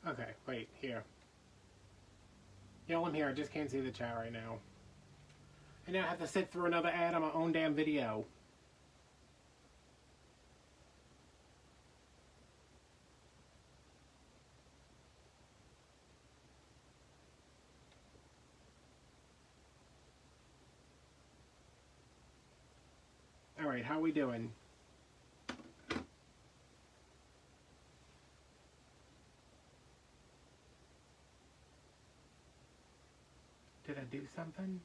Okay, wait, here. Y'all, I'm here. I just can't see the chat right now. And now I have to sit through another ad on my own damn video. Alright, how we doing? Did I do something?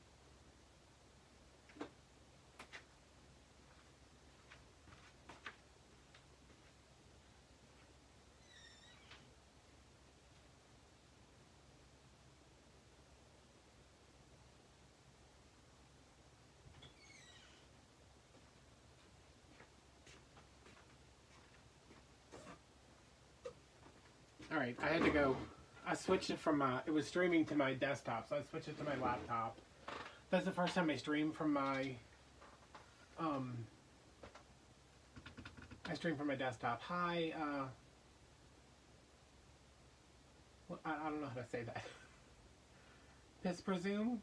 Alright, I had to go. I switched it from it was streaming to my desktop, so I switched it to my laptop. That's the first time I streamed from my, I streamed from my desktop. Hi, well, I don't know how to say that. Piss presume?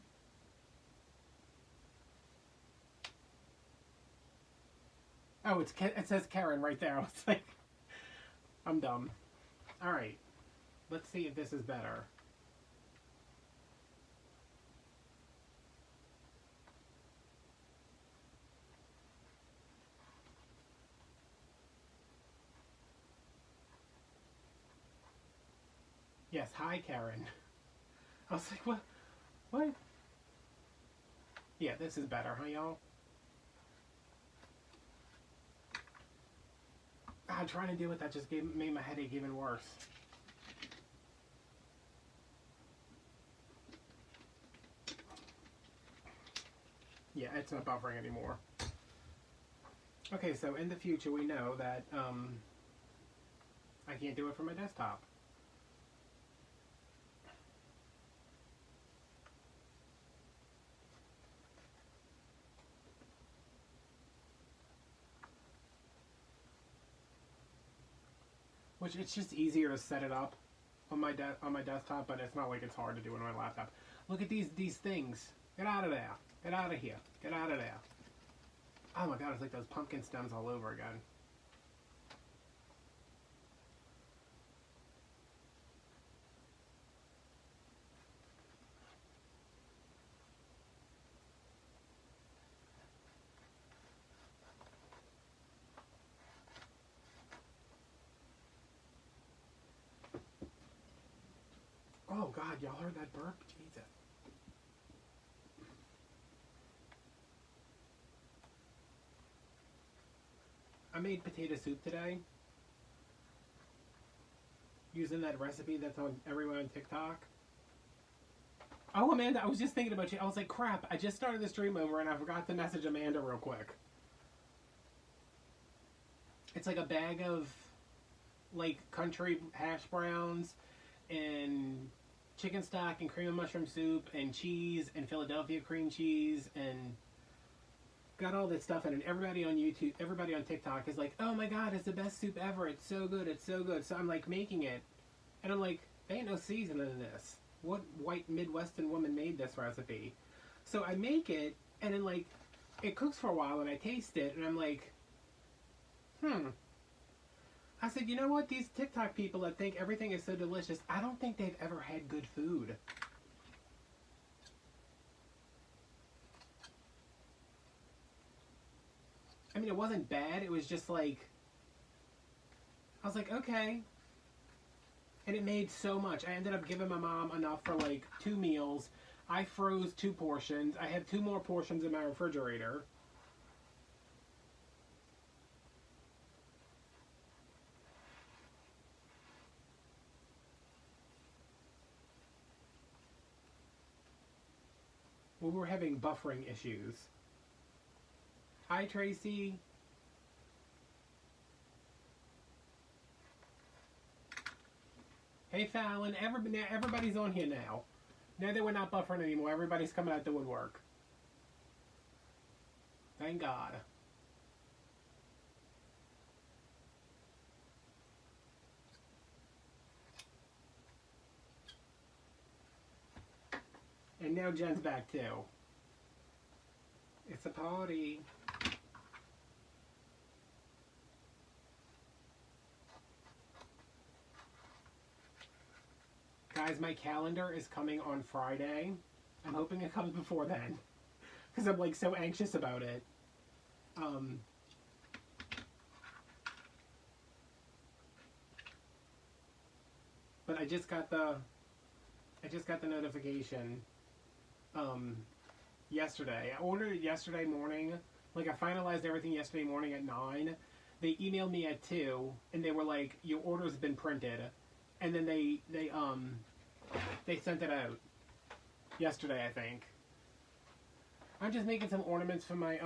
Oh, it says Karen right there. I was like, I'm dumb. Alright, let's see if this is better. Yes, hi Karen. I was like, what? What? Yeah, this is better, huh, y'all? God, trying to do it, that just made my headache even worse. Yeah, it's not buffering anymore. Okay, so in the future we know that I can't do it from my desktop. Which it's just easier to set it up on my desktop, but it's not like it's hard to do it on my laptop. Look at these things. Get out of there. Get out of here. Get out of there. Oh my god, it's like those pumpkin stems all over again. Oh god, y'all heard that burp? Jesus. I made potato soup today using that recipe that's on everyone on TikTok. Oh, Amanda, I was just thinking about you. I was like, crap, I just started the stream over and I forgot to message Amanda real quick. It's like a bag of like country hash browns and chicken stock and cream of mushroom soup and cheese and Philadelphia cream cheese and got all this stuff in it. And everybody on YouTube, everybody on TikTok is like, oh my god, it's the best soup ever. It's so good. It's so good. So I'm like making it and I'm like, there ain't no seasoning in this. What white Midwestern woman made this recipe? So I make it and then like it cooks for a while and I taste it and I'm like, I said, you know what? These TikTok people that think everything is so delicious, I don't think they've ever had good food. I mean, it wasn't bad. It was just like, I was like, okay. And it made so much. I ended up giving my mom enough for like 2 meals. I froze 2 portions. I have 2 more portions in my refrigerator. We were having buffering issues. Hi, Tracy. Hey, Fallon. Everybody's on here now. Now that we're not buffering anymore, everybody's coming out the woodwork. Thank God. And now Jen's back too. It's a party. Guys, my calendar is coming on Friday. I'm hoping it comes before then. Because I'm like so anxious about it. But I just got the notification yesterday. I ordered it yesterday morning. Like I finalized everything yesterday morning at 9. They emailed me at 2 and they were like, your order's been printed. And then they sent it out yesterday, I think. I'm just making some ornaments for my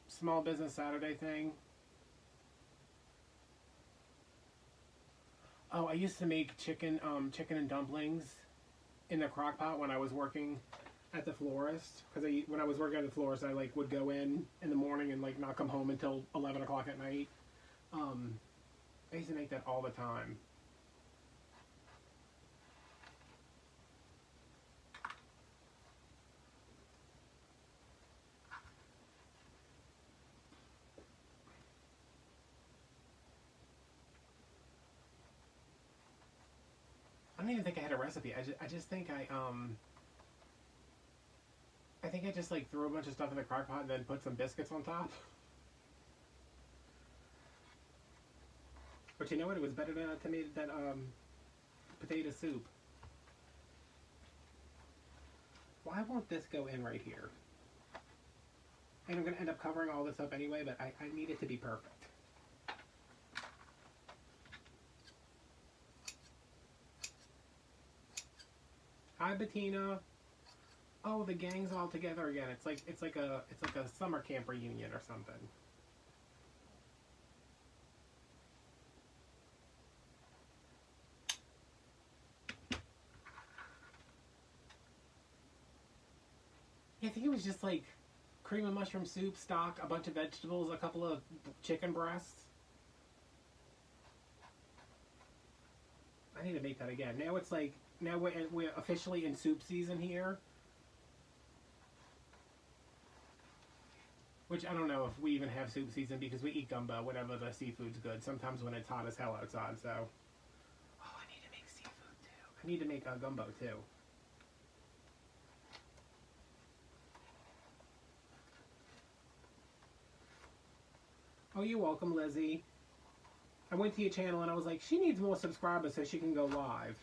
small business Saturday thing. Oh, I used to make chicken and dumplings in the crock pot when I was working at the florist. Because when I was working at the florist, I like would go in the morning and like not come home until 11 o'clock at night. I used to make that all the time. I don't even think I had a recipe. I just think I think I just like threw a bunch of stuff in the crock pot and then put some biscuits on top. But you know what? It was better than potato soup. Why won't this go in right here? And I'm going to end up covering all this up anyway, but I need it to be perfect. Hi, Bettina. Oh, the gang's all together again. It's like a summer camp reunion or something. Yeah, I think it was just like cream of mushroom soup, stock, a bunch of vegetables, a couple of chicken breasts. I need to make that again. Now it's like, now we're officially in soup season here. Which I don't know if we even have soup season because we eat gumbo whenever the seafood's good. Sometimes when it's hot as hell outside, so. Oh, I need to make seafood too. I need to make a gumbo too. Oh, you're welcome, Lizzie. I went to your channel and I was like, she needs more subscribers so she can go live.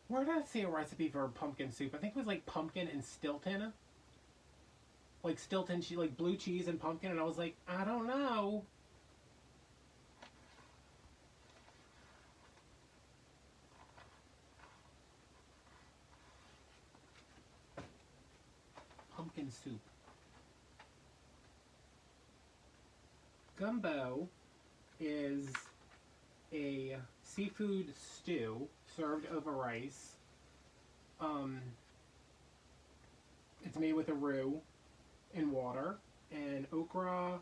Where did I see a recipe for pumpkin soup? I think it was like pumpkin and Stilton. Like Stilton, like blue cheese and pumpkin, and I was like, I don't know. Pumpkin soup. Gumbo is a seafood stew served over rice. It's made with a roux and water and okra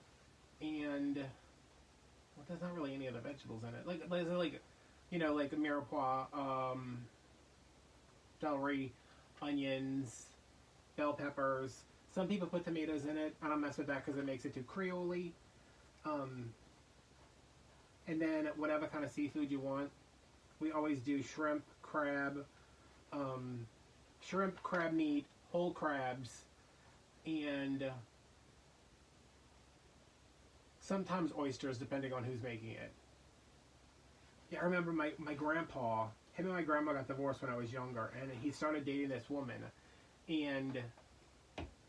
and well, there's not really any other vegetables in it. Like you know, like mirepoix, celery, onions, bell peppers. Some people put tomatoes in it. I don't mess with that because it makes it too Creole-y. And then whatever kind of seafood you want. We always do shrimp, crab meat, whole crabs, and sometimes oysters, depending on who's making it. Yeah, I remember my grandpa, him and my grandma got divorced when I was younger, and he started dating this woman, and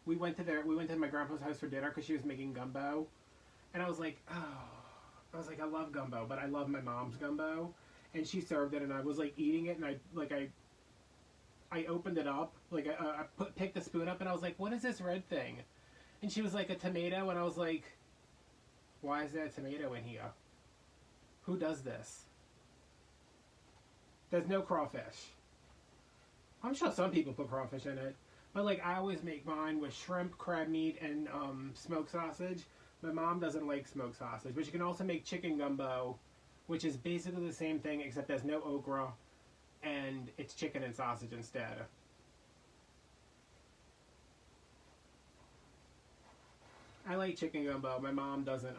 we went to my grandpa's house for dinner because she was making gumbo, and I was like, I love gumbo, but I love my mom's gumbo. And she served it, and I was like eating it, and I opened it up, like I picked the spoon up, and I was like, "What is this red thing?" And she was like, "A tomato," and I was like, "Why is there a tomato in here? Who does this?" There's no crawfish. I'm sure some people put crawfish in it, But like I always make mine with shrimp, crab meat, and smoked sausage. My mom doesn't like smoked sausage, but you can also make chicken gumbo, which is basically the same thing except there's no okra, and it's chicken and sausage instead. I like chicken gumbo. My mom doesn't.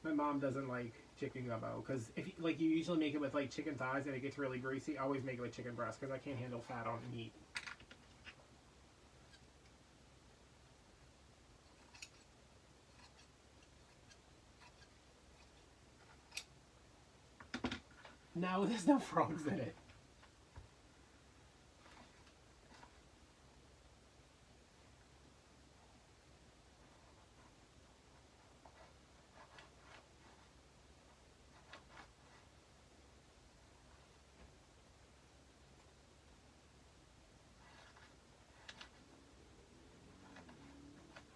My mom doesn't like chicken gumbo because if like you usually make it with like chicken thighs and it gets really greasy. I always make it with chicken breast because I can't handle fat on meat. No, there's no frogs in it.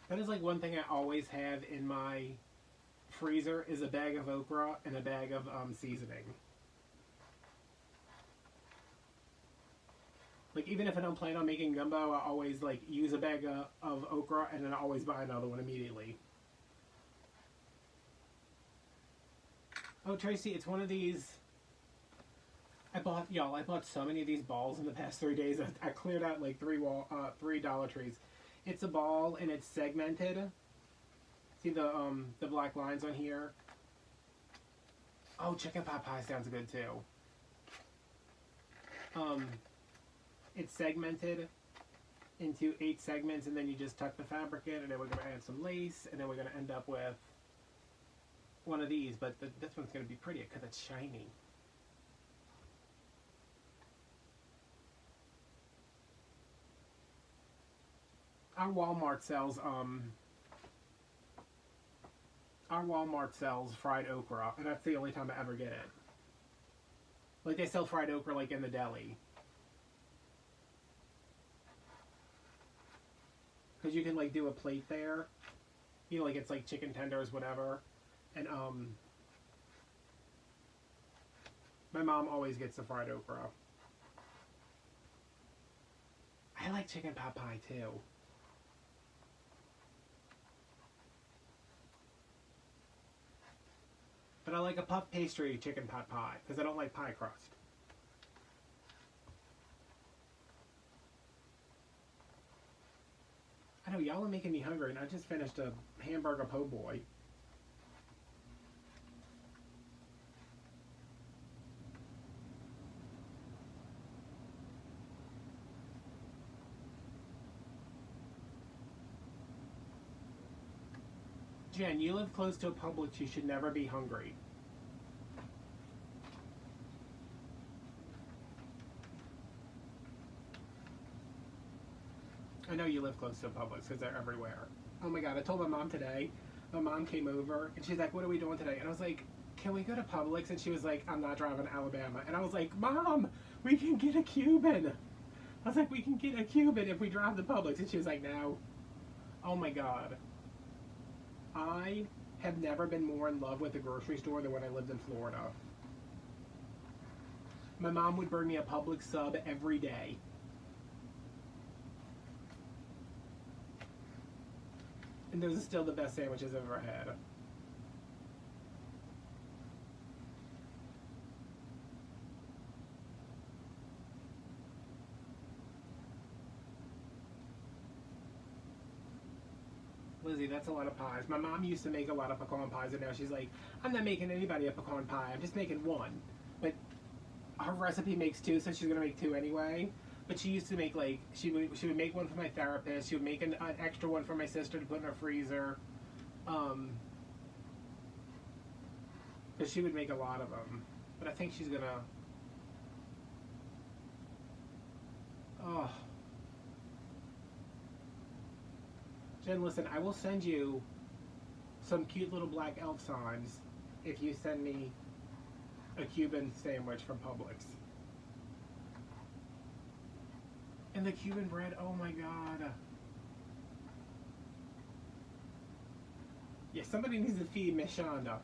That is like one thing I always have in my freezer is a bag of okra and a bag of seasoning. Like even if I don't plan on making gumbo, I always like use a bag of okra and then I always buy another one immediately. Oh Tracy, it's one of these. I bought so many of these balls in the past 3 days. I cleared out like three Dollar Trees. It's a ball and it's segmented. See the black lines on here? Oh, chicken pot pie sounds good too. It's segmented into 8 segments, and then you just tuck the fabric in, and then we're going to add some lace, and then we're going to end up with one of these. But this one's going to be prettier because it's shiny. Our Walmart sells fried okra, and that's the only time I ever get it. Like they sell fried okra like in the deli. Because you can like do a plate there. You know, like it's like chicken tenders, whatever. And my mom always gets the fried okra. I like chicken pot pie too. But I like a puff pastry chicken pot pie because I don't like pie crust. I know y'all are making me hungry, and I just finished a hamburger po' boy. Jen, you live close to a Publix. You should never be hungry. I know you live close to a Publix because they're everywhere. Oh my god, I told my mom today. My mom came over and she's like, "What are we doing today?" And I was like, "Can we go to Publix?" And she was like, "I'm not driving to Alabama." And I was like, "Mom, we can get a Cuban." I was like, "We can get a Cuban if we drive to Publix." And she was like, "No." Oh my god. I have never been more in love with a grocery store than when I lived in Florida. My mom would bring me a Publix sub every day. And those are still the best sandwiches I've ever had. Lizzie, that's a lot of pies. My mom used to make a lot of pecan pies, and now she's like, "I'm not making anybody a pecan pie. I'm just making one." But her recipe makes 2, so she's gonna make 2 anyway. But she used to make like she would make one for my therapist. She would make an extra one for my sister to put in her freezer. Because she would make a lot of them. But I think she's gonna. Oh. Jen, listen, I will send you some cute little black elf signs if you send me a Cuban sandwich from Publix. And the Cuban bread, oh my god. Yeah, somebody needs to feed Miss Shonda.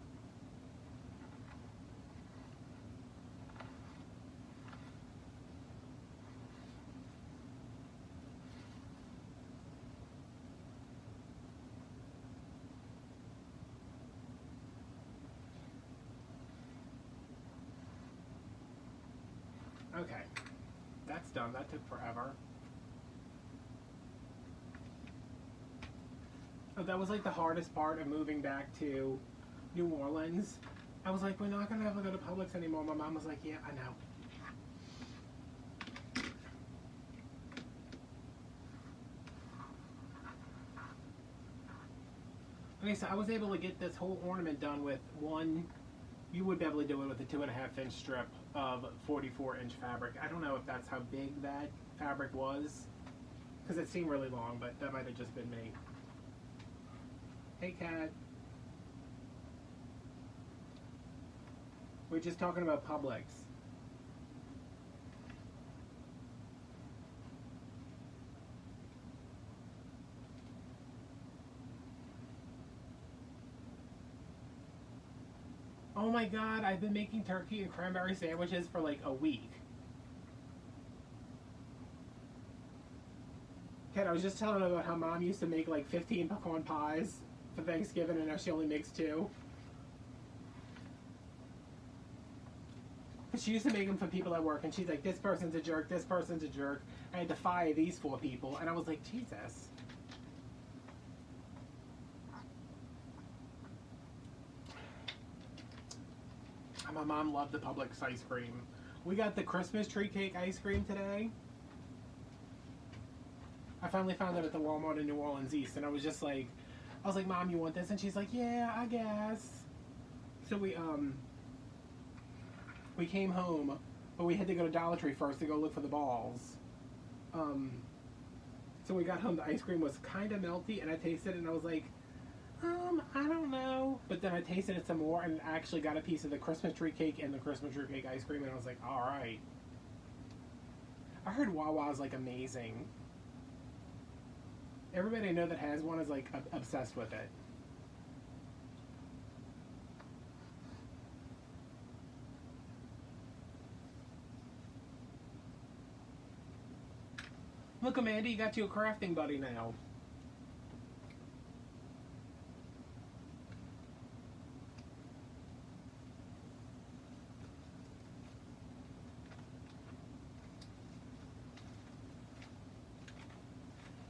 Okay, that's done. That took forever. Oh, that was like the hardest part of moving back to New Orleans. I was like, we're not gonna ever go to Publix anymore. My mom was like, yeah, I know. Okay, so I was able to get this whole ornament done with one. You would be able to do it with a 2.5-inch strip of 44-inch fabric. I don't know if that's how big that fabric was, because it seemed really long, but that might have just been me. Hey, Kat. We're just talking about Publix. Oh my god, I've been making turkey and cranberry sandwiches for like a week. Kat, I was just telling her about how Mom used to make like 15 pecan pies for Thanksgiving and now she only makes 2. She used to make them for people at work, and she's like, this person's a jerk, this person's a jerk. I had to fire these 4 people, and I was like, Jesus. And my mom loved the Publix ice cream. We got the Christmas tree cake ice cream today. I finally found it at the Walmart in New Orleans East, and I was like, Mom, you want this? And she's like, yeah, I guess. So we came home, but we had to go to Dollar Tree first to go look for the balls. So we got home, the ice cream was kind of melty, and I tasted it, and I was like, I don't know. But then I tasted it some more, and actually got a piece of the Christmas tree cake and the Christmas tree cake ice cream, and I was like, all right. I heard Wawa's like amazing. Everybody I know that has one is like obsessed with it. Look, Amanda, you got you a crafting buddy now.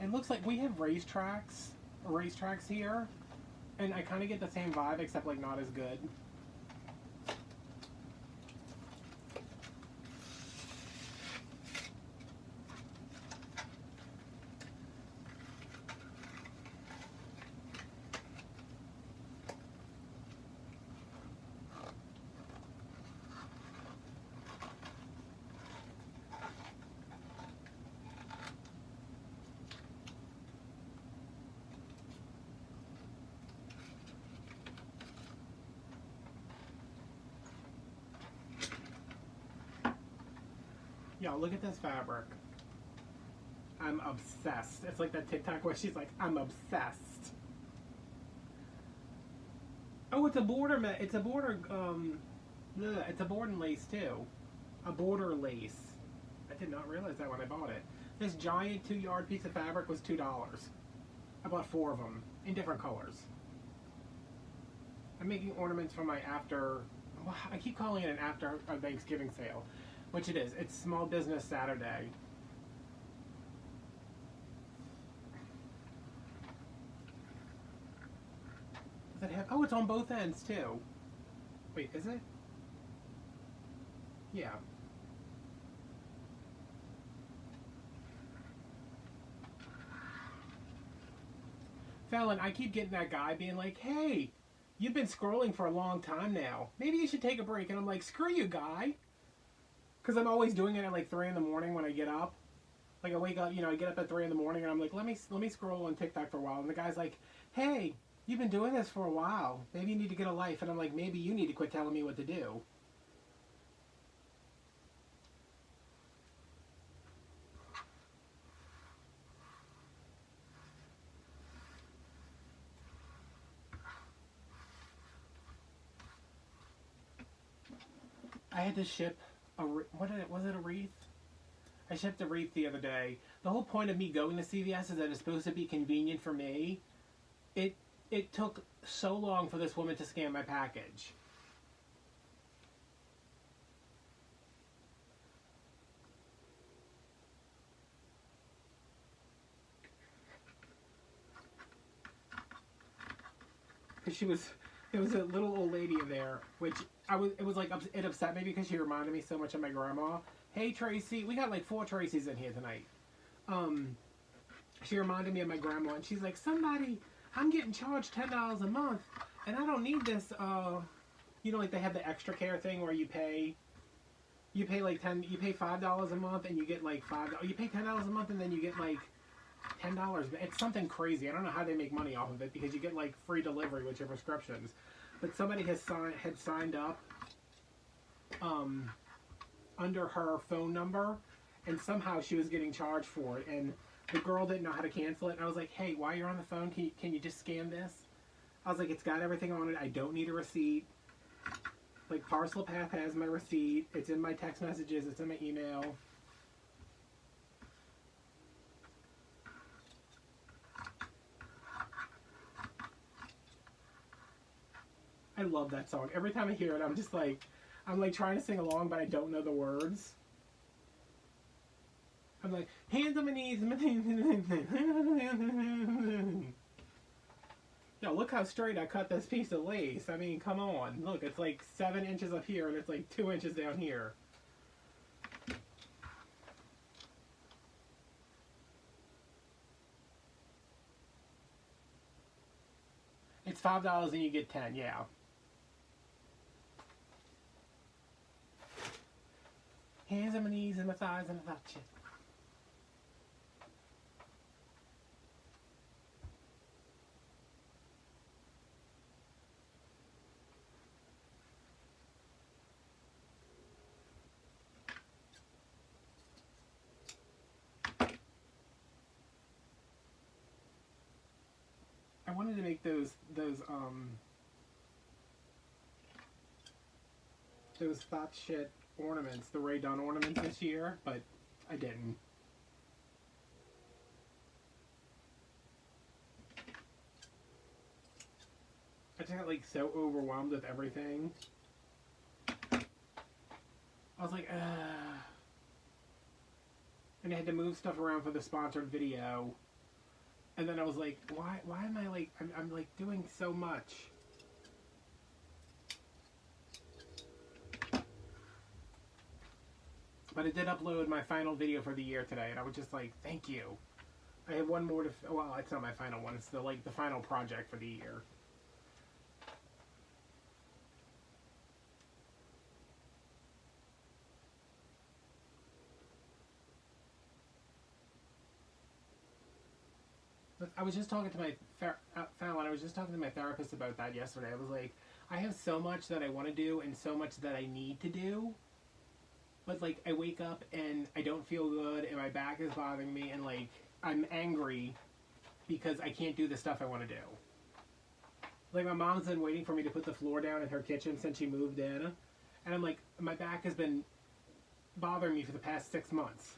It looks like we have racetracks here, and I kind of get the same vibe, except like not as good. Yo, look at this fabric. I'm obsessed. It's like that TikTok where she's like, I'm obsessed. Oh, it's a border, it's a border, it's a border lace too. A border lace. I did not realize that when I bought it. This giant 2-yard piece of fabric was $2. I bought 4 of them in different colors. I'm making ornaments for my after, I keep calling it an after Thanksgiving sale. Which it is. It's Small Business Saturday. Does it have... Oh, it's on both ends, too. Wait, is it? Yeah. Fallon, I keep getting that guy being like, hey, you've been scrolling for a long time now. Maybe you should take a break. And I'm like, screw you, guy. Because I'm always doing it at like 3 in the morning when I get up. Like I wake up, I get up at 3 in the morning and I'm like, let me scroll on TikTok for a while. And the guy's like, hey, you've been doing this for a while. Maybe you need to get a life. And I'm like, maybe you need to quit telling me what to do. I had to ship was it a wreath? I shipped a wreath the other day. The whole point of me going to CVS is that it's supposed to be convenient for me. It took so long for this woman to scan my package. because there was a little old lady in there, which it was like, it upset me because she reminded me so much of my grandma. Hey Tracy, we got like 4 Tracys in here tonight. She reminded me of my grandma, and she's like, I'm getting charged $10 a month, and I don't need this, like they have the extra care thing where you pay like you pay $5 a month and you get like you pay $10 a month and then you get like $10. It's something crazy. I don't know how they make money off of it because you get like free delivery with your prescriptions. But somebody had signed up under her phone number, and somehow she was getting charged for it, and the girl didn't know how to cancel it. And I was like, hey, while you're on the phone, can you just scan this? I was like, it's got everything on it. I don't need a receipt. Like, Parcel Path has my receipt. It's in my text messages. It's in my email. I love that song. Every time I hear it, I'm like trying to sing along, but I don't know the words. I'm like, hands on my knees. Yo, look how straight I cut this piece of lace. I mean, come on. Look, it's like 7 inches up here, and it's like 2 inches down here. It's $5 and you get 10, yeah. Hands on my knees and my thighs and my thought shit. I wanted to make those thought shit ornaments, the Ray Dunn ornaments this year, but I didn't. I just got like so overwhelmed with everything. I was like, and I had to move stuff around for the sponsored video. And then I was like, why am I like, I'm like doing so much. But I did upload my final video for the year today, and I was just like, thank you. I have one more to, well, it's not my final one, it's the final project for the year. I was just talking to my Fallon. I was just talking to my therapist about that yesterday. I was like, I have so much that I want to do and so much that I need to do, but like I wake up and I don't feel good and my back is bothering me and like I'm angry because I can't do the stuff I want to do. Like my mom's been waiting for me to put the floor down in her kitchen since she moved in, and I'm like, my back has been bothering me for the past 6 months.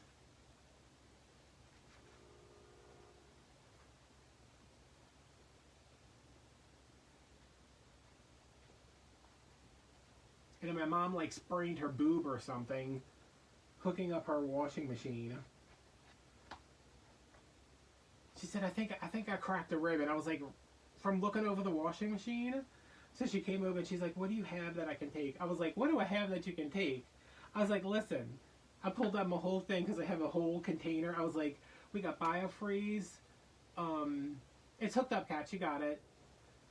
And my mom like sprained her boob or something hooking up her washing machine. She said, I think I cracked a rib, and I was like, from looking over the washing machine. So she came over and she's like, what do you have that I can take? I was like, what do I have that you can take? I was like, listen, I pulled out my whole thing because I have a whole container. I was like, we got Biofreeze. It's hooked up, Kat, you got it.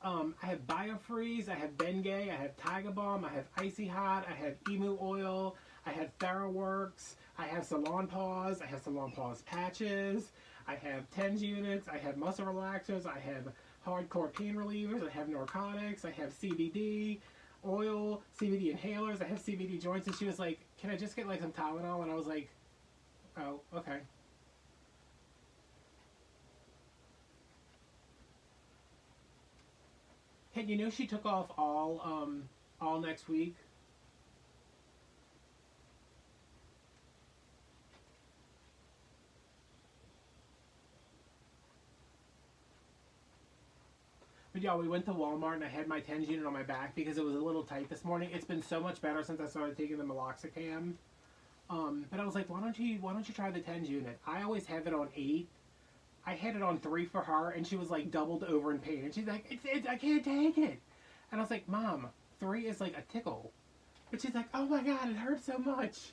I have Biofreeze, I have Bengay, I have Tiger Balm, I have Icy Hot, I have Emu Oil, I have TheraWorks, I have Salon Paws, I have Salon Paws patches, I have TENS units, I have muscle relaxers, I have hardcore pain relievers, I have narcotics, I have CBD oil, CBD inhalers, I have CBD joints. And she was like, can I just get like some Tylenol? And I was like, oh, okay. Hey, you know she took off all next week? But yeah, we went to Walmart and I had my TENS unit on my back because it was a little tight this morning. It's been so much better since I started taking the meloxicam. But I was like, why don't you try the TENS unit? I always have it on 8. I had it on 3 for her, and she was like doubled over in pain. And she's like, I can't take it. And I was like, Mom, 3 is like a tickle. But she's like, oh my God, it hurts so much.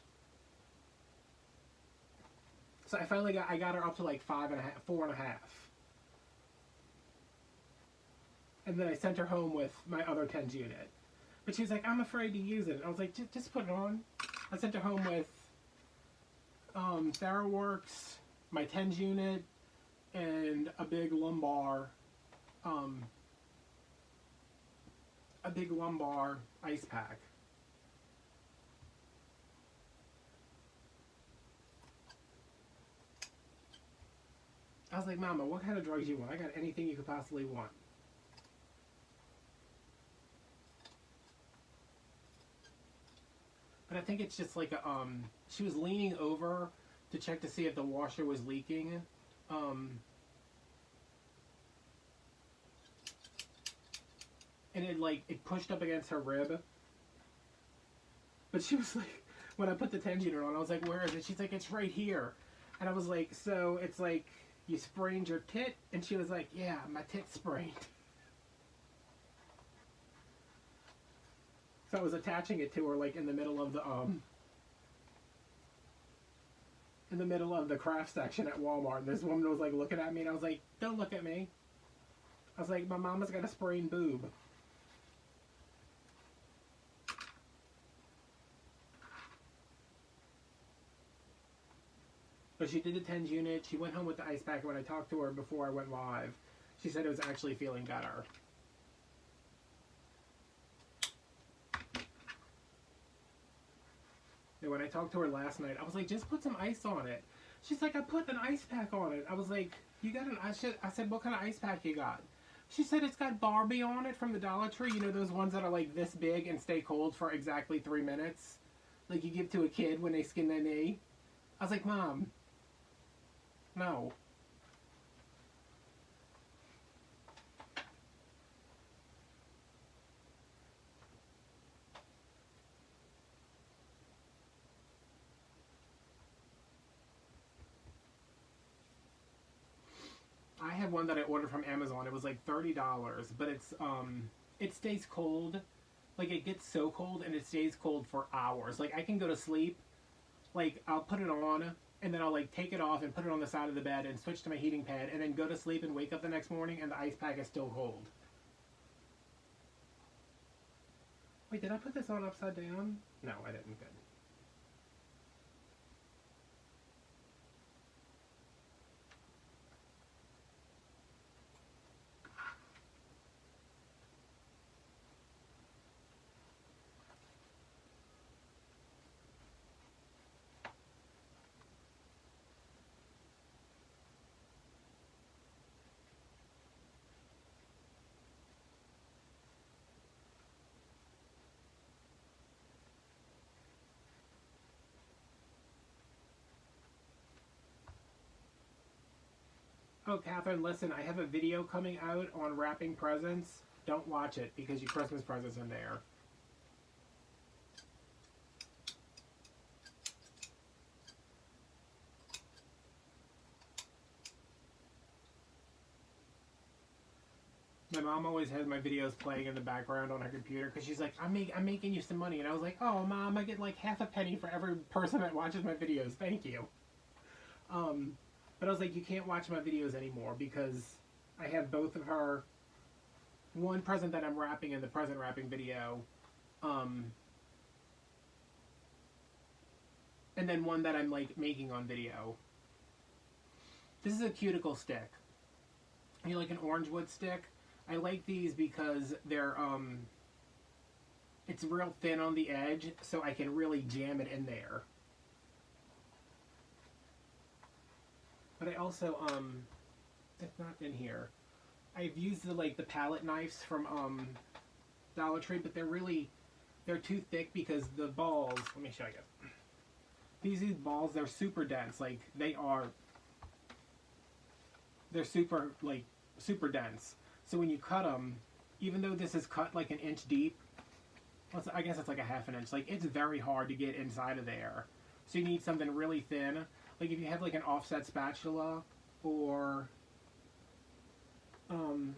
So I finally got her up to like 5.5, 4.5. And then I sent her home with my other TENS unit. But she was like, I'm afraid to use it. I was like, just put it on. I sent her home with TheraWorks, my TENS unit, and a big lumbar ice pack. I was like, Mama, what kind of drugs you want? I got anything you could possibly want. But I think it's just like a, she was leaning over to check to see if the washer was leaking. And it pushed up against her rib. But she was like, when I put the TENS unit on, I was like, where is it? She's like, it's right here. And I was like, so it's like, you sprained your tit? And she was like, yeah, my tit sprained. So I was attaching it to her like in the middle of the craft section at Walmart, and this woman was like looking at me, and I was like, don't look at me. I was like, my mama's got a sprained boob. But she did the TENS unit. She went home with the ice pack. When I talked to her before I went live, she said it was actually feeling better. And when I talked to her last night, I was like, just put some ice on it. She's like, I put an ice pack on it. I was like, you got an ice? I said, what kind of ice pack you got? She said it's got Barbie on it from the Dollar Tree. You know those ones that are like this big and stay cold for exactly 3 minutes? Like you give to a kid when they skin their knee? I was like, Mom, no. I have one that I ordered from Amazon. It was like $30, but it's it stays cold. Like it gets so cold and it stays cold for hours. Like I can go to sleep, like I'll put it on and then I'll like take it off and put it on the side of the bed and switch to my heating pad and then go to sleep and wake up the next morning and the ice pack is still cold. Wait, did I put this on upside down? No, I didn't. Good. Oh, Catherine, listen, I have a video coming out on wrapping presents. Don't watch it because your Christmas presents in there. My mom always has my videos playing in the background on her computer because she's like, I'm making you some money. And I was like, oh, Mom, I get like half a penny for every person that watches my videos. Thank you. But I was like, you can't watch my videos anymore because I have both of her, one present that I'm wrapping in the present wrapping video, and then one that I'm like making on video. This is a cuticle stick. You like an orange wood stick? I like these because they're, it's real thin on the edge, so I can really jam it in there. But I also, it's not in here. I've used the palette knives from Dollar Tree, but they're too thick because the balls, let me show you. These balls, they're super dense. Like, they're super dense. So when you cut them, even though this is cut like an inch deep, I guess it's like a half an inch, like it's very hard to get inside of there. So you need something really thin. Like if you have like an offset spatula or Um,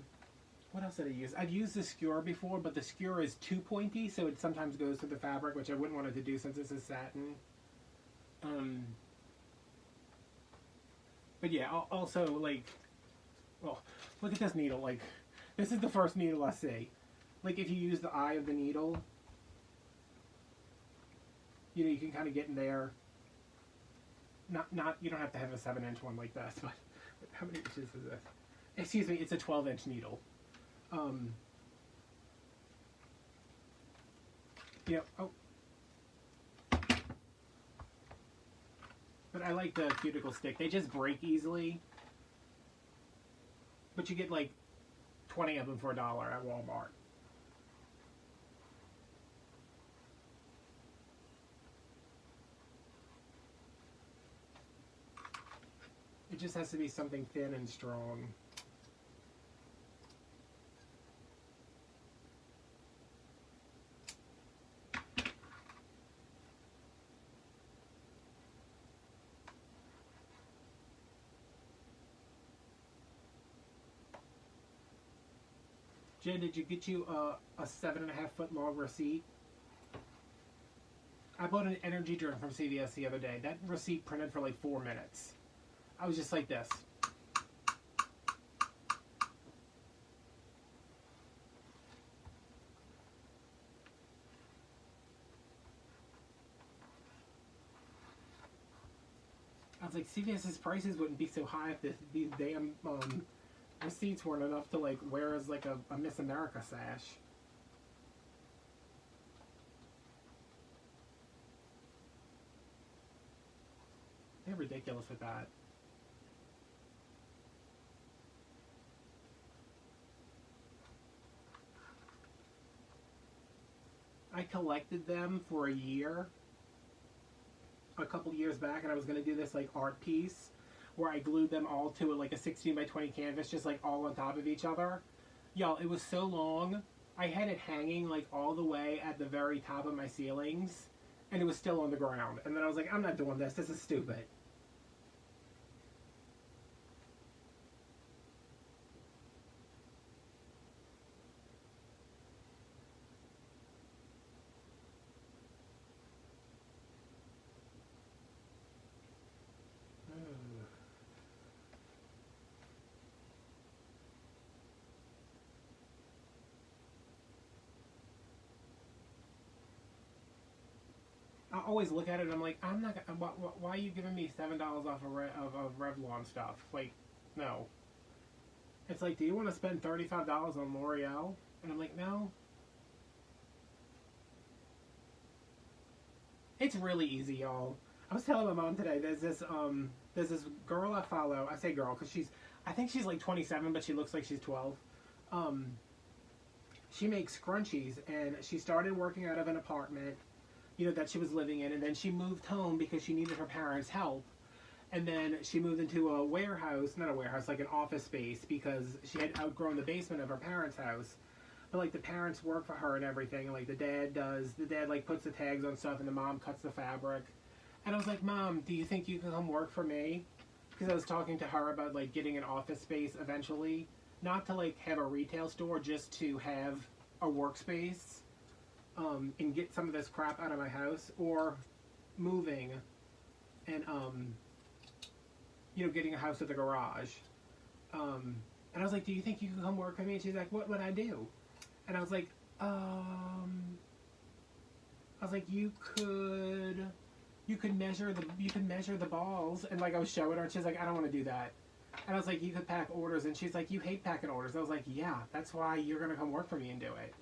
what else did I use? I've used the skewer before, but the skewer is too pointy, so it sometimes goes to the fabric, which I wouldn't want it to do since this is satin. But yeah, also, like, well, look at this needle. Like, this is the first needle I see. Like, if you use the eye of the needle, you know, you can kind of get in there. You don't have to have a 7-inch one like this, but how many inches is this? Excuse me, it's a 12-inch needle. Yeah, oh. But I like the cuticle stick. They just break easily. But you get like 20 of them for $1 at Walmart. It just has to be something thin and strong. Jen, did you get you a 7.5-foot long receipt? I bought an energy drink from CVS the other day. That receipt printed for like 4 minutes. I was just like this. I was like, CVS's prices wouldn't be so high if these damn receipts weren't enough to like wear as like a Miss America sash. They're ridiculous with that. I collected them for a year, a couple years back, and I was going to do this like art piece where I glued them all to like a 16 by 20 canvas, just like all on top of each other. Y'all, it was so long. I had it hanging like all the way at the very top of my ceilings, and it was still on the ground. And then I was like, I'm not doing this. This is stupid. I always look at it and I'm like, I'm not gonna, why are you giving me $7 off of Revlon stuff? Like, no. It's like, do you want to spend $35 on L'Oreal? And I'm like, no. It's really easy, y'all. I was telling my mom today, there's this girl I follow. I say girl because I think she's like 27, but she looks like she's 12. She makes scrunchies, and she started working out of an apartment, you know, that she was living in, and then she moved home because she needed her parents' help. And then she moved into a warehouse, not a warehouse, like an office space, because she had outgrown the basement of her parents' house. But like the parents work for her and everything, and like the dad like puts the tags on stuff, and the mom cuts the fabric. And I was like, Mom, do you think you can come work for me? Because I was talking to her about like getting an office space eventually, not to like have a retail store, just to have a workspace, and get some of this crap out of my house, or moving and you know, getting a house with a garage. And I was like, do you think you can come work for me? And she's like, what would I do? And I was like, you could measure the balls. And like I was showing her, and she's like, I don't want to do that. And I was like, you could pack orders. And she's like, you hate packing orders. I was like, yeah, that's why you're gonna come work for me and do it.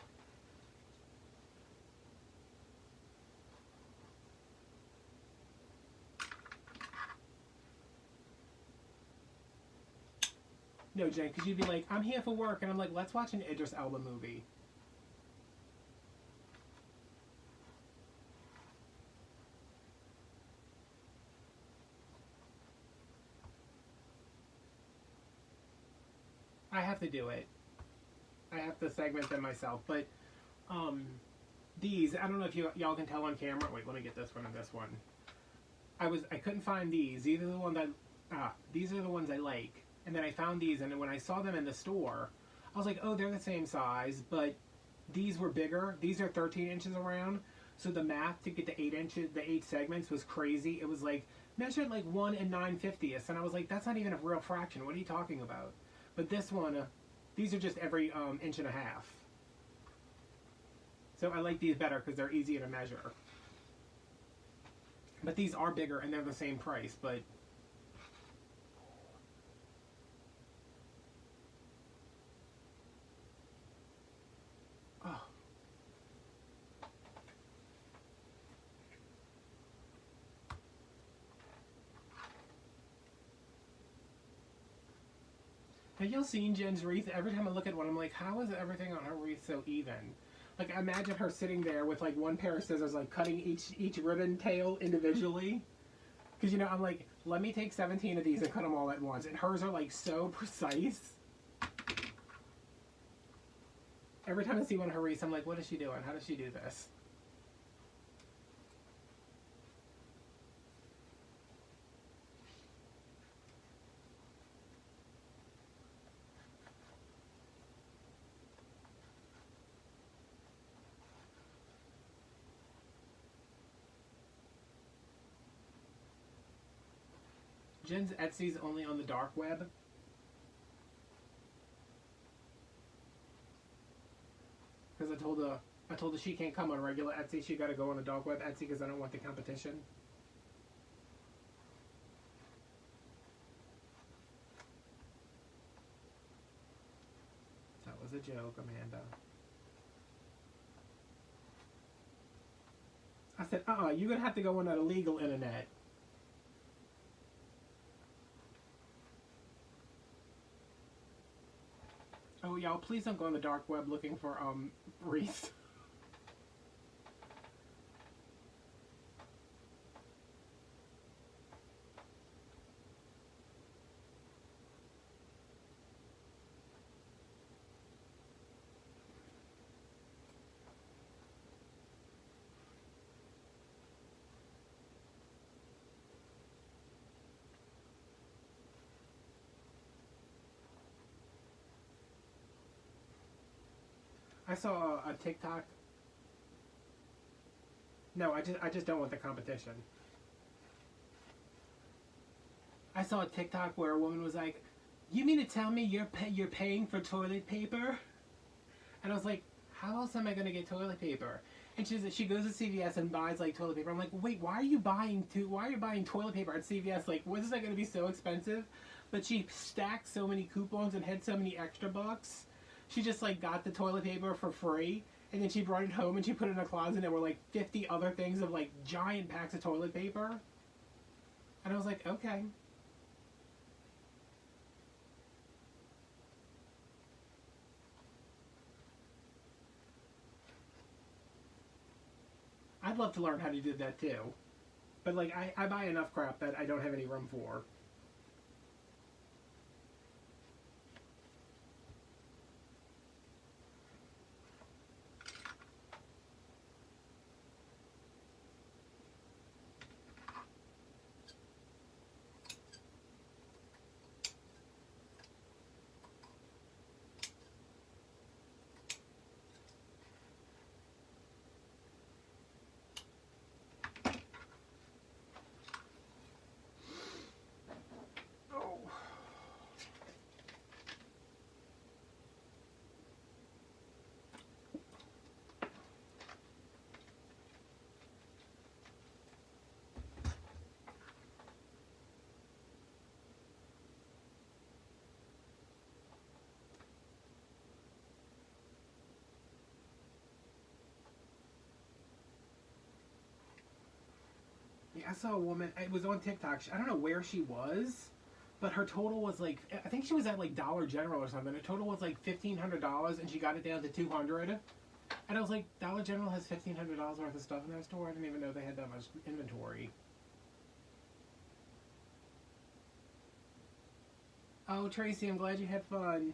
No, Jen, because you'd be like, I'm here for work, and I'm like, let's watch an Idris Elba movie. I have to do it. I have to segment them myself, but these, I don't know if y'all can tell on camera. Wait, let me get this one and this one. I couldn't find these. These are the ones I like. And then I found these, and when I saw them in the store, I was like, oh, they're the same size, but these were bigger. These are 13 inches around, so the math to get the 8 inches, the 8 segments was crazy. It was like measured like 1 and 9/50ths, and I was like, that's not even a real fraction. What are you talking about? But this one, these are just every inch and a half. So I like these better because they're easier to measure. But these are bigger and they're the same price, but oh. Have y'all seen Jen's wreath? Every time I look at one, I'm like, how is everything on her wreath so even? Like, I imagine her sitting there with like one pair of scissors, like cutting each ribbon tail individually. Because, you know, I'm like, let me take 17 of these and cut them all at once. And hers are like so precise. Every time I see one of her wreaths, I'm like, what is she doing? How does she do this? Jen's Etsy's only on the dark web. Because I told her she can't come on regular Etsy. She got to go on the dark web Etsy because I don't want the competition. That was a joke, Amanda. I said, you're going to have to go on that illegal internet. Oh, y'all, please don't go on the dark web looking for, wreaths. I saw a TikTok. No, I just don't want the competition. I saw a TikTok where a woman was like, "You mean to tell me you're paying for toilet paper?" And I was like, "How else am I gonna get toilet paper?" And she goes to CVS and buys like toilet paper. I'm like, "Wait, why are you buying toilet paper at CVS? Like, what is that gonna be so expensive?" But she stacked so many coupons and had so many extra bucks. She just like got the toilet paper for free, and then she brought it home and she put it in a closet. And there were like 50 other things of like giant packs of toilet paper. And I was like, okay. I'd love to learn how to do that too. But like I buy enough crap that I don't have any room for. Yeah, I saw a woman. It was on TikTok. I don't know where she was, but her total was like, I think she was at like Dollar General or something. Her total was like $1,500, and she got it down to $200. And I was like, Dollar General has $1,500 worth of stuff in their store. I didn't even know they had that much inventory. Oh, Tracy, I'm glad you had fun.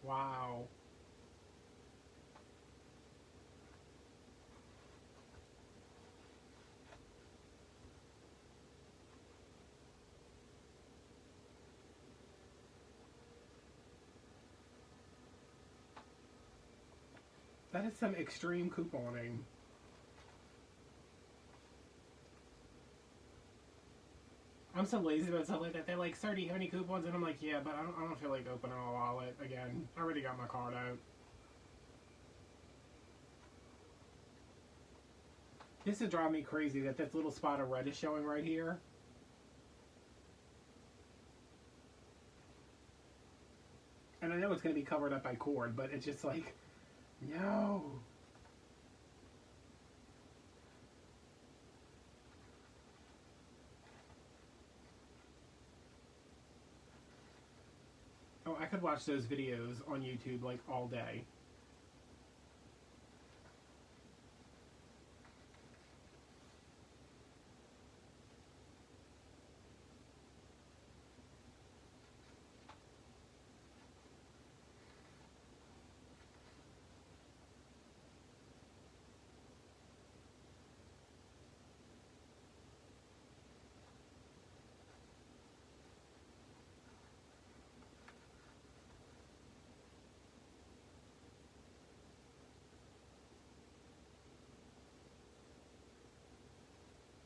Wow. That is some extreme couponing. I'm so lazy about stuff like that. They're like, "Sir, do you have any coupons?" And I'm like, "Yeah, but I don't feel like opening a wallet again. I already got my card out." This is driving me crazy that this little spot of red is showing right here. And I know it's going to be covered up by cord, but it's just like, no. Oh, I could watch those videos on YouTube like all day.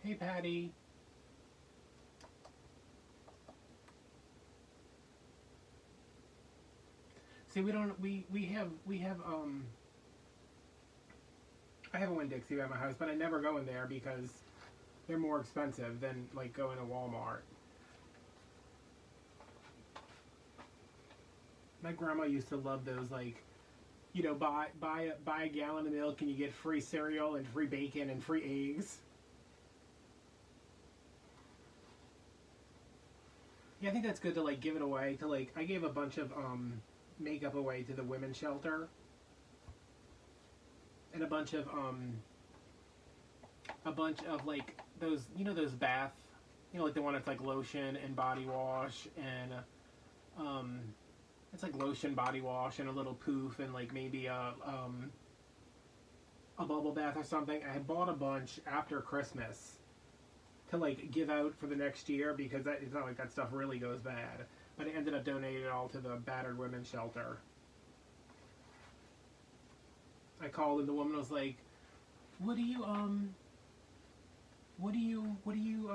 Hey, Patty. See, we have I have a Winn-Dixie at my house, but I never go in there because they're more expensive than like going to Walmart. My grandma used to love those, like, buy a gallon of milk and you get free cereal and free bacon and free eggs. Yeah, I think that's good to like give it away to like I gave a bunch of makeup away to the women's shelter and a bunch of like those those bath like the one that's like lotion and body wash and um it's like lotion, body wash, and a little poof, and like maybe a bubble bath or something. I had bought a bunch after Christmas to like give out for the next year because it's not like that stuff really goes bad. But I ended up donating it all to the battered women's shelter. I called and the woman was like, "What do you what do you what do you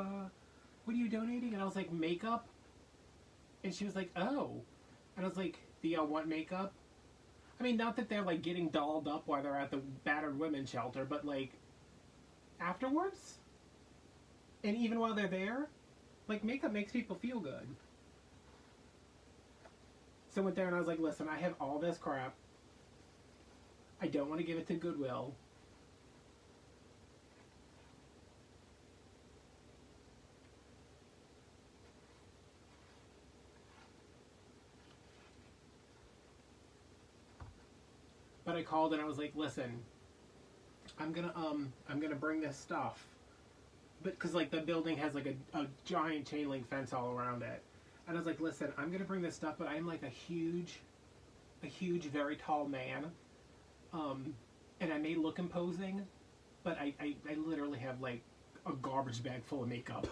what are you donating?" And I was like, "Makeup." And she was like, "Oh." And I was like, "Do y'all want makeup?" I mean, not that they're like getting dolled up while they're at the battered women's shelter, but like afterwards, and even while they're there, like makeup makes people feel good. So I went there and I was like, "Listen, I have all this crap. I don't want to give it to Goodwill. But I called and I was like, "Listen, I'm gonna bring this stuff, but because like the building has like a giant chain link fence all around it." And I was like, "Listen, I'm gonna bring this stuff, but I'm like a huge, very tall man, and I may look imposing, but I literally have like a garbage bag full of makeup."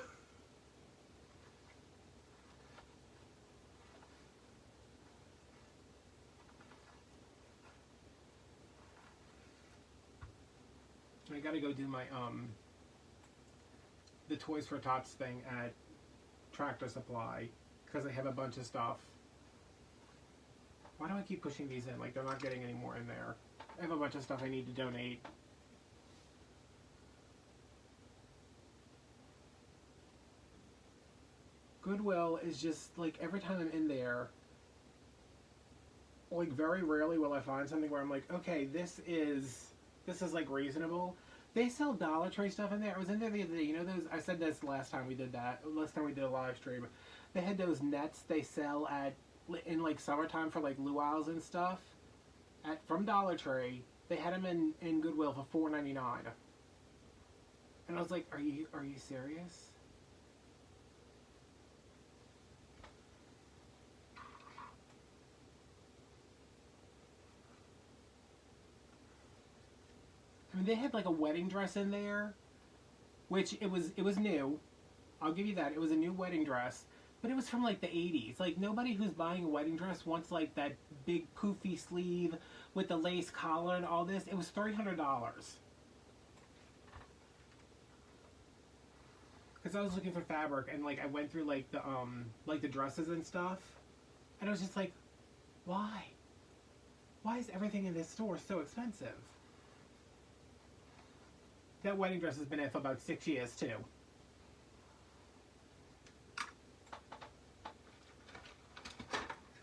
I gotta go do my the Toys for Tots thing at Tractor Supply because I have a bunch of stuff. Why do I keep pushing these in? Like they're not getting any more in there. I have a bunch of stuff I need to donate. Goodwill is just like every time I'm in there, like very rarely will I find something where I'm like, okay, this is like reasonable. They sell Dollar Tree stuff in there. I was in there the other day. You know those? I said this last time we did that. Last time we did a live stream. They had those nets they sell at in like summertime for like luau's and stuff. From Dollar Tree. They had them in Goodwill for $4.99. And I was like, are you serious? mean, they had like a wedding dress in there, which it was new. I'll give you that. It was a new wedding dress, but it was from like the 80s. Like nobody who's buying a wedding dress wants like that big poofy sleeve with the lace collar and all this. It was $300. Because I was looking for fabric and like I went through like the dresses and stuff, and I was just like, why? Why is everything in this store so expensive? That wedding dress has been in for about 6 years too.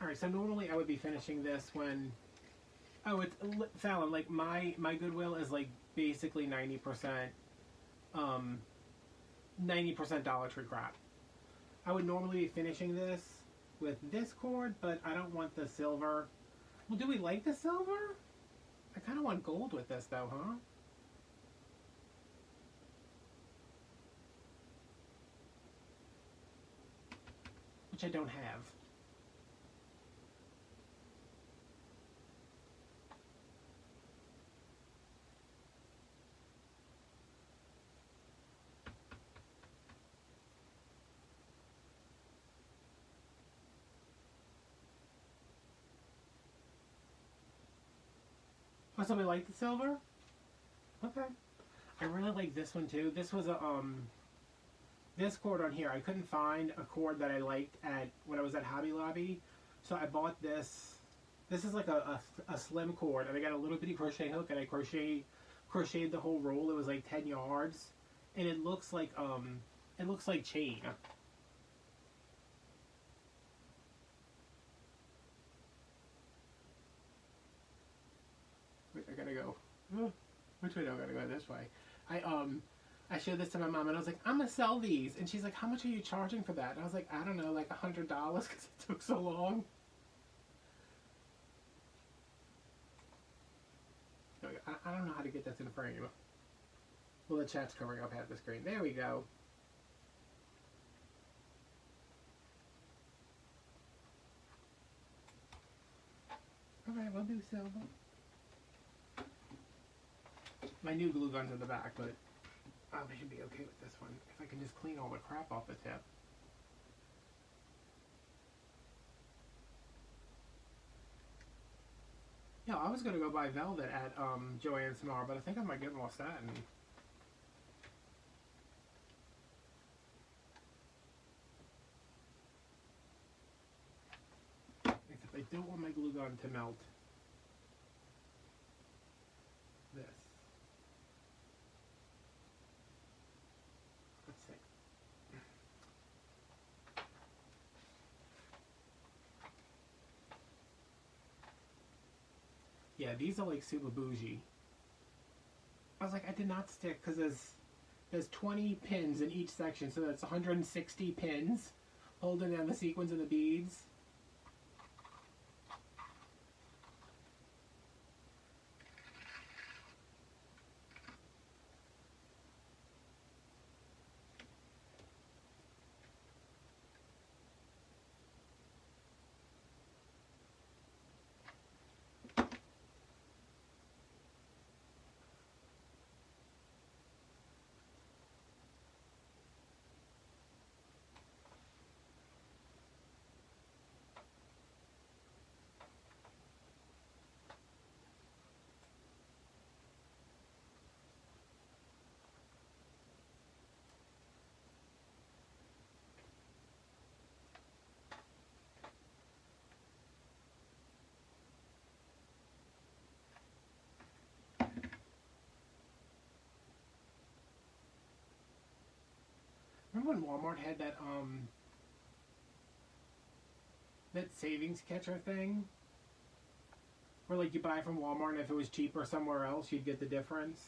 Alright, so normally I would be finishing this when... Oh, it's... Fallon, like my Goodwill is like basically 90% 90% Dollar Tree crap. I would normally be finishing this with this cord, but I don't want the silver. Well, do we like the silver? I kind of want gold with this though, huh? Which I don't have. Oh, so we like the silver? Okay. I really like this one too. This was a this cord on here. I couldn't find a cord that I liked at when I was at Hobby Lobby, so I bought this. This is like a slim cord, and I got a little bitty crochet hook, and I crocheted the whole roll. It was like 10 yards, and it looks like chain. Wait, I gotta go. Which way do I gotta go? This way. I showed this to my mom and I was like, I'm gonna sell these, and she's like, how much are you charging for that? And I was like, I don't know, like $100 because it took so long. I don't know how to get this in frame. Well, the chat's covering up half the screen. There we go. Alright, we'll do silver. My new glue gun's in the back, but I should be okay with this one. If I can just clean all the crap off the tip. Yeah, I was going to go buy velvet at Joann's tomorrow, but I think I might get more satin. Except I don't want my glue gun to melt. This. Let's see. Yeah, these are like super bougie. I was like, I did not stick because there's 20 pins in each section, so that's 160 pins holding down the sequins of the beads. Remember when Walmart had that savings catcher thing? Where like you buy from Walmart and if it was cheaper somewhere else you'd get the difference?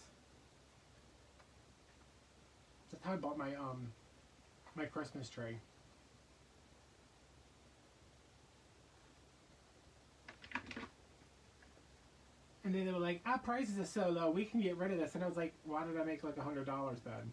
That's how I bought my my Christmas tree. And then they were like, our prices are so low, we can get rid of this. And I was like, why did I make like $100 then?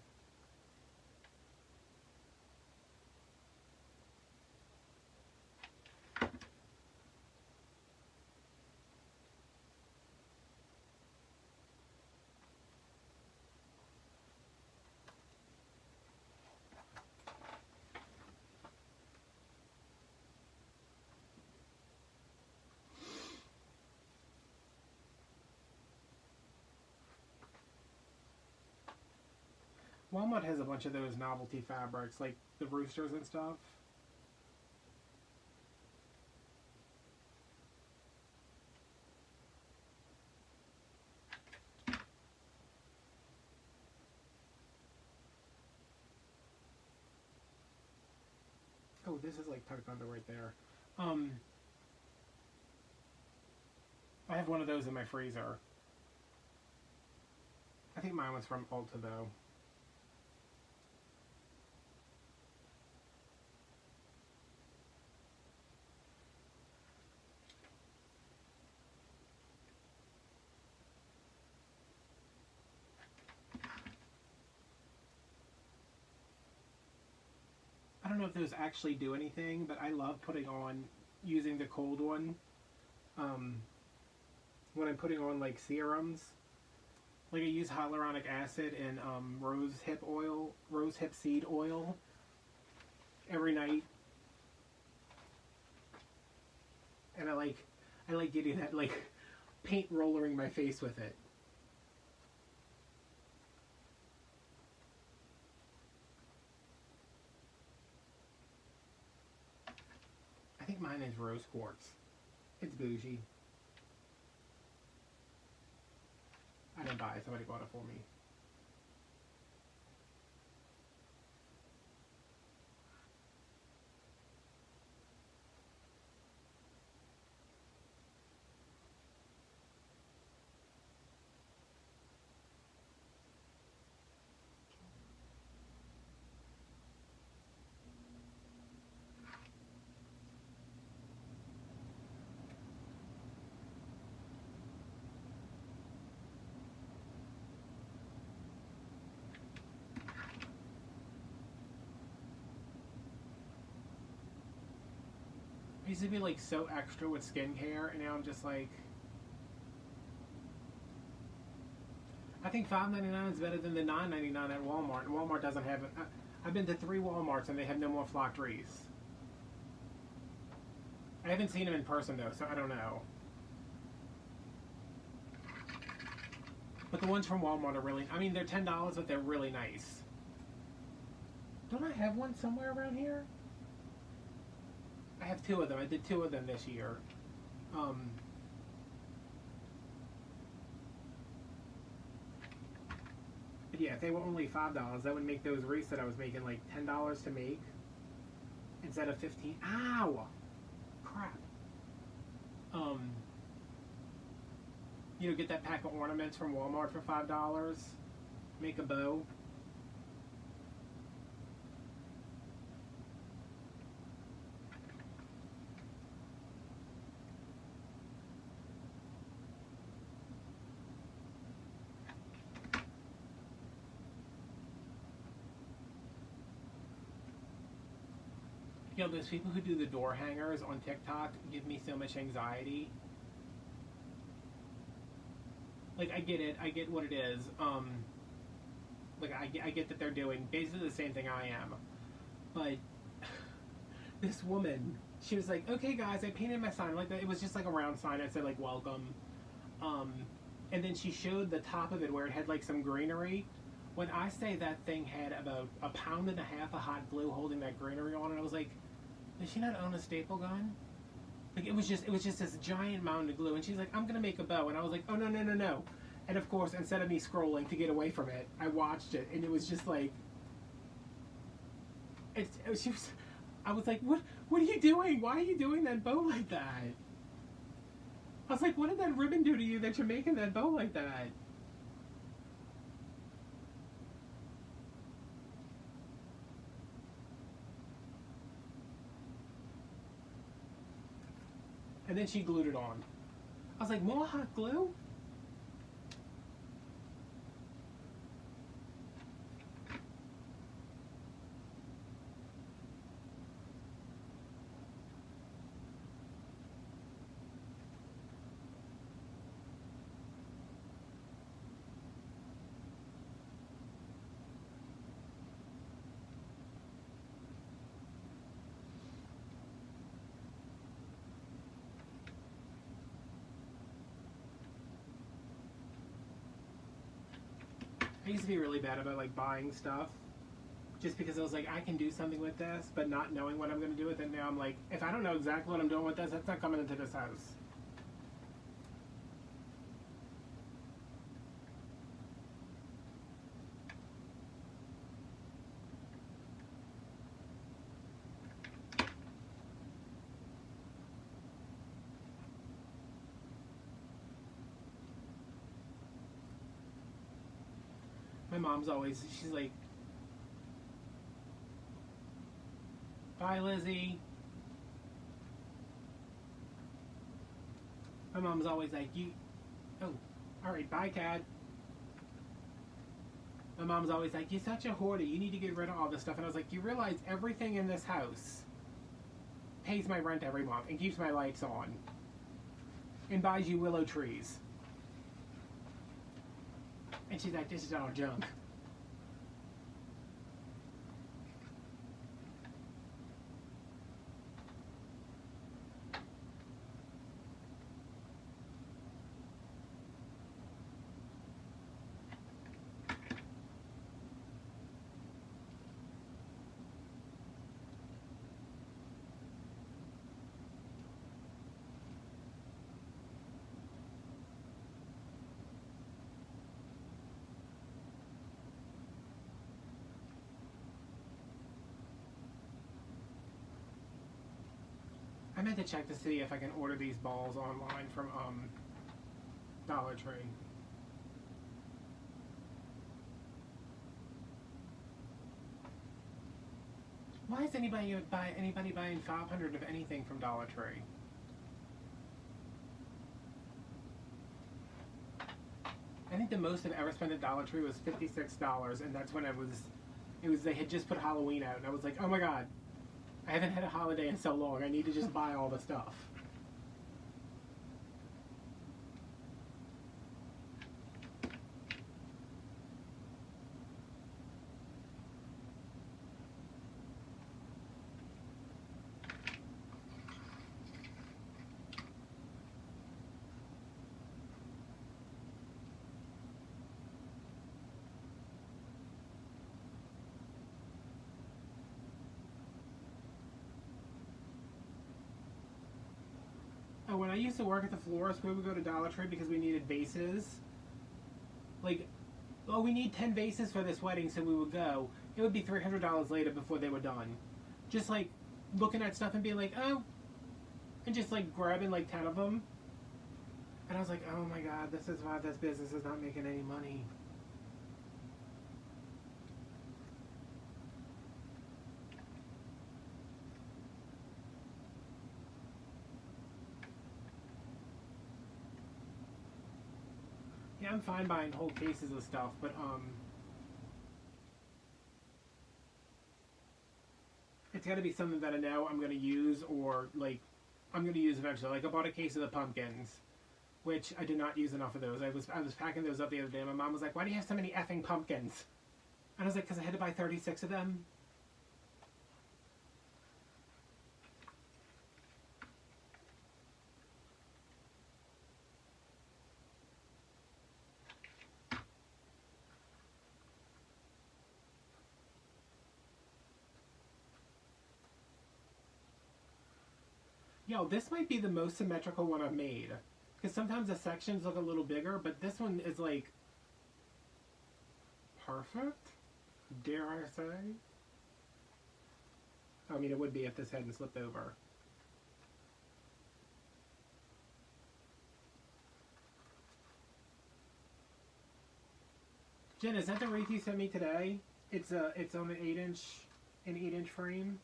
Walmart has a bunch of those novelty fabrics, like the roosters and stuff. Oh, this is like tucked under right there. Um, I have one of those in my freezer. I think mine was from Ulta though. I don't know if those actually do anything, but I love putting on, using the cold one, um, when I'm putting on like serums. Like I use hyaluronic acid and rose hip seed oil every night, and I like getting that like paint rollering my face with it. I think mine is rose quartz. It's bougie. I didn't buy it, somebody bought it for me. I used to be like so extra with skincare, and now I'm just like, I think $5.99 is better than the $9.99 at Walmart. And Walmart doesn't have it. I've been to 3 Walmarts and they have no more flocked wreaths. I haven't seen them in person though, so I don't know. But the ones from Walmart are really, I mean, they're $10, but they're really nice. Don't I have one somewhere around here? I have 2 of them. I did 2 of them this year. But yeah, if they were only $5, that would make those wreaths that I was making like $10 to make instead of 15. Ow! Crap. You know, get that pack of ornaments from Walmart for $5. Make a bow. You know, those people who do the door hangers on TikTok give me so much anxiety. Like, I get it. I get what it is. Like, I get that they're doing basically the same thing I am. But this woman, she was like, okay, guys, I painted my sign. Like, it was just like a round sign. It said, like, welcome. And then she showed the top of it where it had, like, some greenery. When I say that thing had about 1.5 pounds of hot glue holding that greenery on it, I was like, does she not own a staple gun? Like, it was just this giant mound of glue. And she's like, I'm gonna make a bow. And I was like, oh, no, no, no, no. And of course, instead of me scrolling to get away from it, I watched it, and it was just like, I was like, what are you doing? Why are you doing that bow like that? I was like, what did that ribbon do to you that you're making that bow like that? And then she glued it on. I was like, more hot glue? I used to be really bad about like buying stuff just because I was like, I can do something with this, but not knowing what I'm going to do with it. Now I'm like, if I don't know exactly what I'm doing with this, that's not coming into this house. My mom's always, she's like, bye, Lizzie. My mom's always like, oh, all right, bye, Cat. My mom's always like, you're such a hoarder. You need to get rid of all this stuff. And I was like, you realize everything in this house pays my rent every month and keeps my lights on and buys you willow trees. And she's like, this is all junk. I meant to check to see if I can order these balls online from Dollar Tree. Why is anybody buying 500 of anything from Dollar Tree? I think the most I've ever spent at Dollar Tree was $56, and that's when it was they had just put Halloween out, and I was like, oh my god, I haven't had a holiday in so long. I need to just buy all the stuff. Oh, when I used to work at the florist, we would go to Dollar Tree because we needed vases. Like, oh, we need 10 vases for this wedding, so we would go. It would be $300 later before they were done. Just like looking at stuff and being like, oh, and just like grabbing like 10 of them. And I was like, oh my god, this is why this business is not making any money. Yeah, I'm fine buying whole cases of stuff, but it's got to be something that I know I'm going to use, or like I'm going to use eventually. Like I bought a case of the pumpkins, which I did not use enough of those. I was packing those up the other day. My mom was like, "Why do you have so many effing pumpkins?" And I was like, "Because I had to buy 36 of them." Yo, this might be the most symmetrical one I've made. Because sometimes the sections look a little bigger, but this one is like perfect, dare I say. I mean, it would be if this hadn't slipped over. Jen, is that the wreath you sent me today? It's on an 8-inch frame.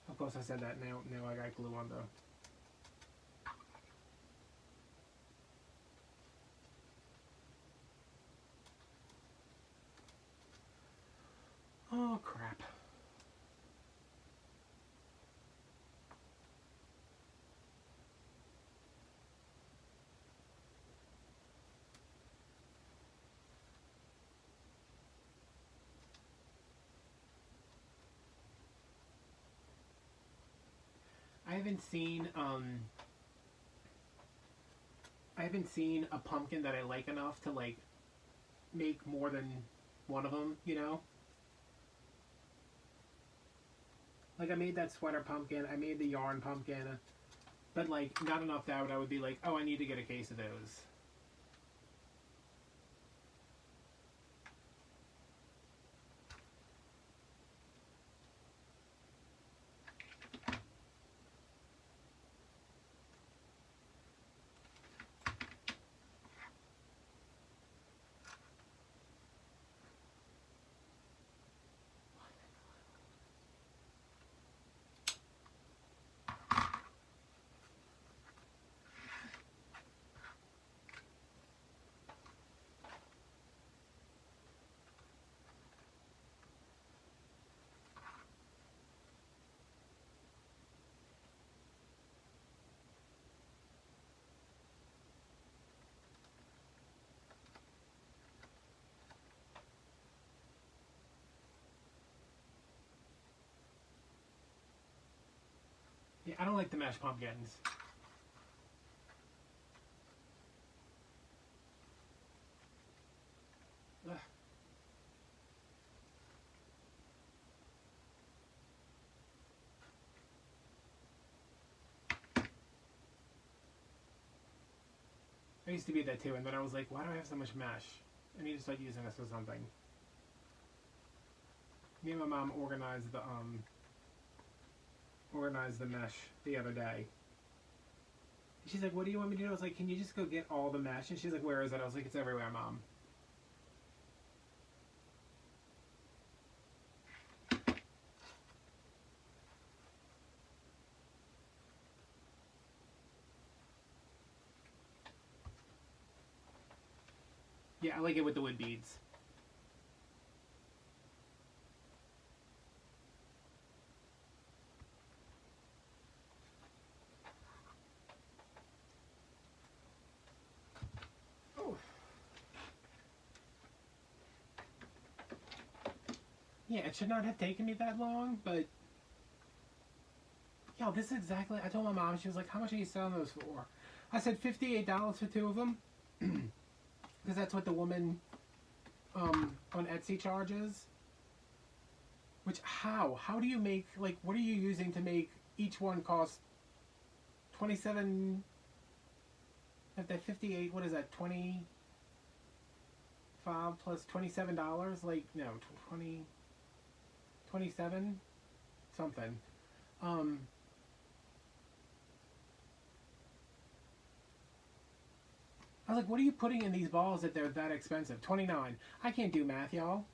Of course, I said that. Now I got glue on the. Oh crap! I haven't seen I haven't seen a pumpkin that I like enough to like make more than one of them. You know, like I made that sweater pumpkin, I made the yarn pumpkin, but like not enough that I would be like, oh, I need to get a case of those. Yeah, I don't like the mashed pumpkins. Ugh. I used to be that too, and then I was like, why do I have so much mesh? I need to start using this for something. Me and my mom organized the mesh the other day. She's like, what do you want me to do? I was like, can you just go get all the mesh? And she's like, where is it? I was like, it's everywhere, Mom. Yeah, I like it with the wood beads. Oh. Yeah, it should not have taken me that long, but yo, this is exactly. I told my mom. She was like, "How much are you selling those for?" I said $58 for two of them, because that's what the woman on Etsy charges. Which how do you make, like, what are you using to make each one cost 27? If that 58, what is that, 25 plus $27? Like, no, 20, 27 something. Um, I was like, what are you putting in these balls that they're that expensive? 29. I can't do math, y'all.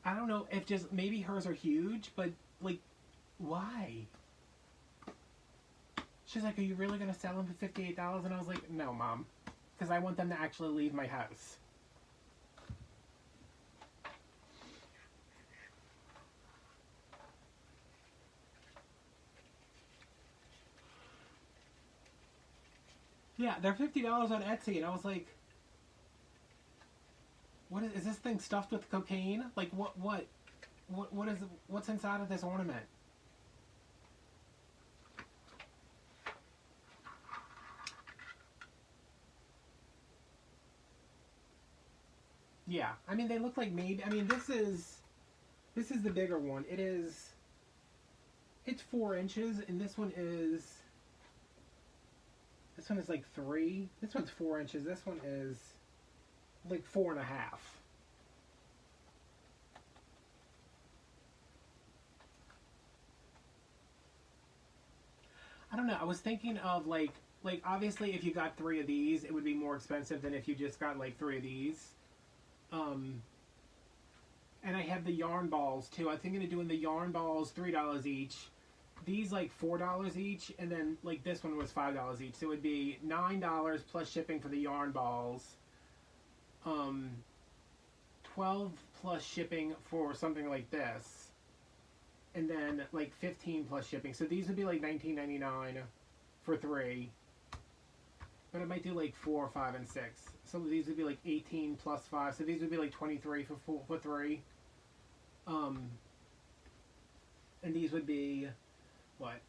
I don't know if just maybe hers are huge, but like, why? She's like, are you really gonna sell them for $58? And I was like, no, Mom, because I want them to actually leave my house. Yeah, they're $50 on Etsy, and I was like, what is this thing stuffed with cocaine? Like, what is what's inside of this ornament? Yeah, I mean they look like maybe. I mean this is the bigger one. It's 4 inches, and this one is like 3. This one's 4 inches. This one is like 4.5. I don't know. I was thinking of like obviously if you got 3 of these, it would be more expensive than if you just got like 3 of these. Um, and I have the yarn balls too. I'm thinking of doing the yarn balls $3 each. These like $4 each, and then like this one was $5 each. So it would be $9 plus shipping for the yarn balls. Um, 12 plus shipping for something like this, and then like 15 plus shipping. So these would be like $19.99 for 3. But it might do like 4, 5, and 6. Some of these would be like 18 plus 5. So these would be like 23 for 3. And these would be what?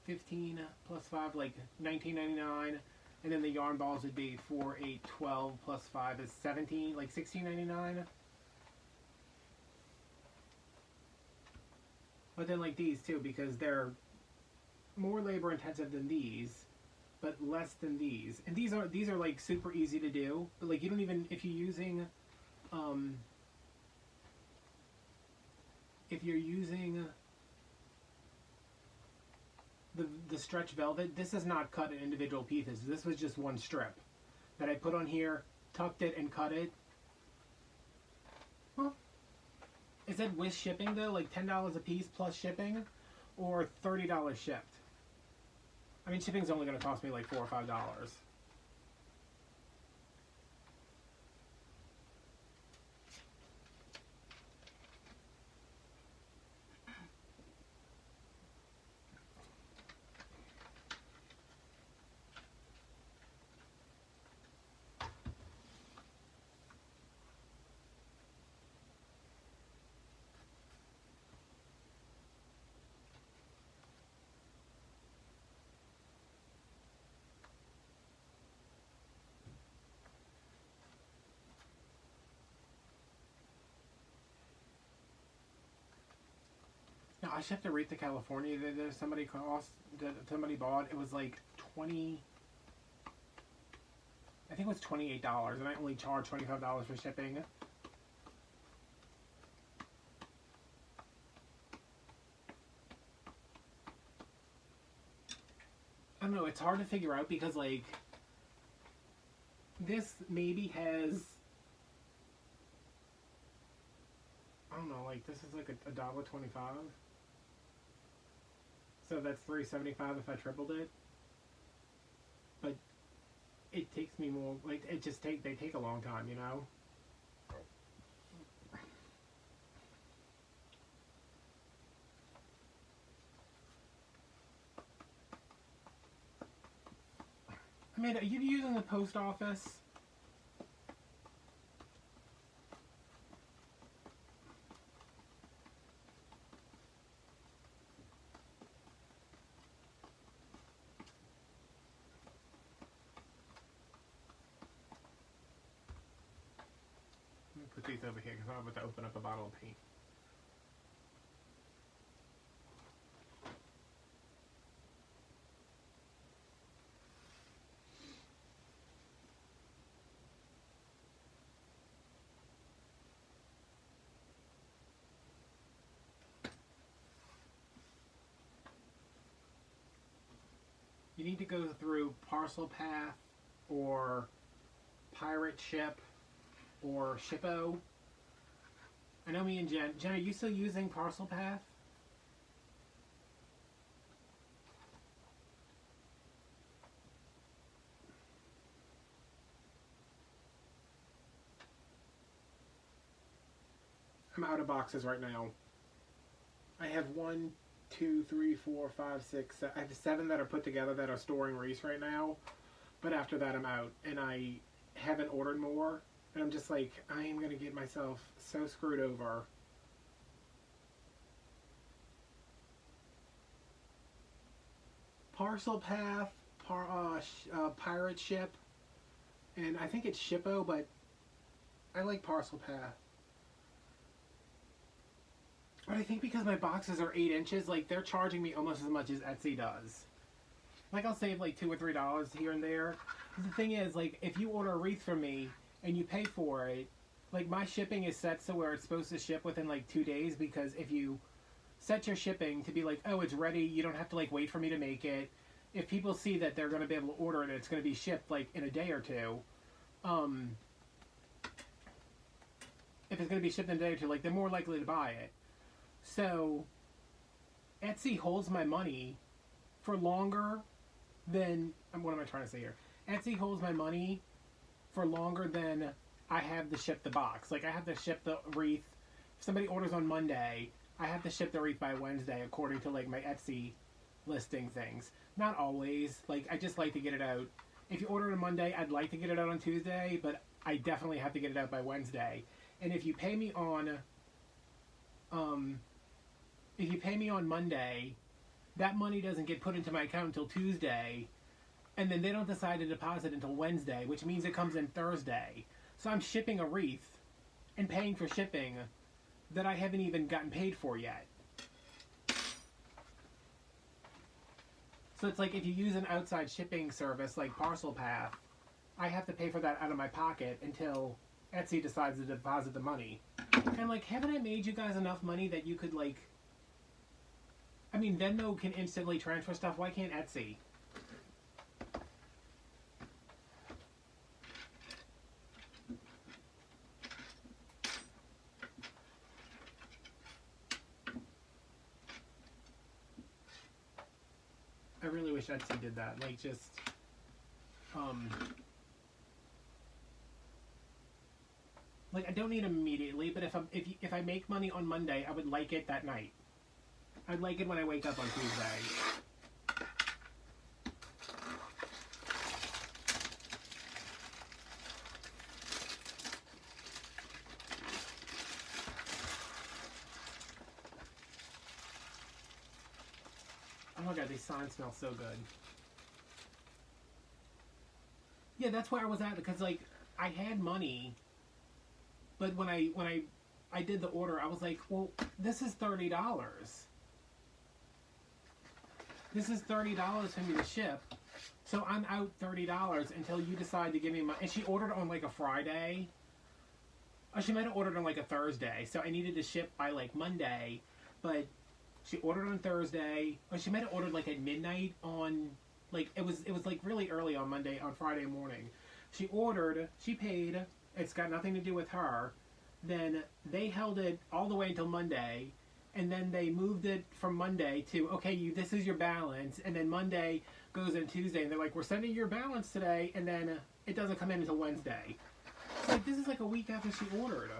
15 plus 5, like 19.99, and then the yarn balls would be 4, 8, 12 plus 5 is 17, like 16.99. But then like these too, because they're more labor intensive than these, but less than these. And these are like super easy to do. But like you don't even, if you're using the stretch velvet, this is not cut in individual pieces. This was just one strip that I put on here, tucked it, and cut it. Well, is that with shipping though? Like $10 a piece plus shipping, or $30 shipped? I mean, shipping's only going to cost me like $4 or $5. No, I shipped a wreath to California that somebody bought. It was like 20. I think it was $28, and I only charged $25 for shipping. I don't know. It's hard to figure out because like this maybe has, I don't know, like this is like a $1.25. So that's $3.75 if I tripled it. But it takes me more, like they take a long time, you know? I mean, are you using the post office? Put these over here because I'm about to open up a bottle of paint. You need to go through Parcel Path or Pirate Ship or Shippo. I know me and Jen. Jen, are you still using Parcel Path? I'm out of boxes right now. I have 1, 2, 3, 4, 5, 6. I have 7 that are put together that are storing wreaths right now. But after that, I'm out, and I haven't ordered more. And I'm just like, I am going to get myself so screwed over. Parcel Path, Pirate Ship, and I think it's Shippo, but I like Parcel Path. But I think because my boxes are 8 inches, like they're charging me almost as much as Etsy does. Like I'll save like $2 or $3 here and there. The thing is, like if you order a wreath from me and you pay for it, like my shipping is set so where it's supposed to ship within like 2 days, because if you set your shipping to be like, oh, it's ready, you don't have to like wait for me to make it. If people see that they're going to be able to order it and it's going to be shipped like in a day or two, if it's going to be shipped in a day or two, like they're more likely to buy it. So Etsy holds my money for longer than, what am I trying to say here? Etsy holds my money for longer than I have to ship the box. Like I have to ship the wreath. If somebody orders on Monday, I have to ship the wreath by Wednesday according to like my Etsy listing things. Not always. Like I just like to get it out. If you order it on Monday, I'd like to get it out on Tuesday, but I definitely have to get it out by Wednesday. And if you pay me on Monday, that money doesn't get put into my account until Tuesday, and then they don't decide to deposit until Wednesday, which means it comes in Thursday. So I'm shipping a wreath and paying for shipping that I haven't even gotten paid for yet. So it's like if you use an outside shipping service like Parcel Path, I have to pay for that out of my pocket until Etsy decides to deposit the money. And like, haven't I made you guys enough money that you could like... I mean, Venmo can instantly transfer stuff. Why can't Etsy? I really wish Etsy did that. Like, just... like, I don't need them immediately, but if I make money on Monday, I would like it that night. I'd like it when I wake up on Tuesday. Oh my god, these signs smell so good. Yeah, that's where I was at, because like I had money, but when I did the order, I was like, well, this is $30. This is $30 for me to ship, so I'm out $30 until you decide to give me my... And she ordered on like a Friday. Oh, she might have ordered on like a Thursday, so I needed to ship by like Monday, but she ordered on Thursday. Or she might have ordered like at midnight on... Like, it was like really early on Friday morning. She ordered, she paid, it's got nothing to do with her. Then they held it all the way until Monday, and then they moved it from Monday to, okay, this is your balance, and then Monday goes in Tuesday, and they're like, we're sending your balance today, and then it doesn't come in until Wednesday. It's like, this is like a week after she ordered.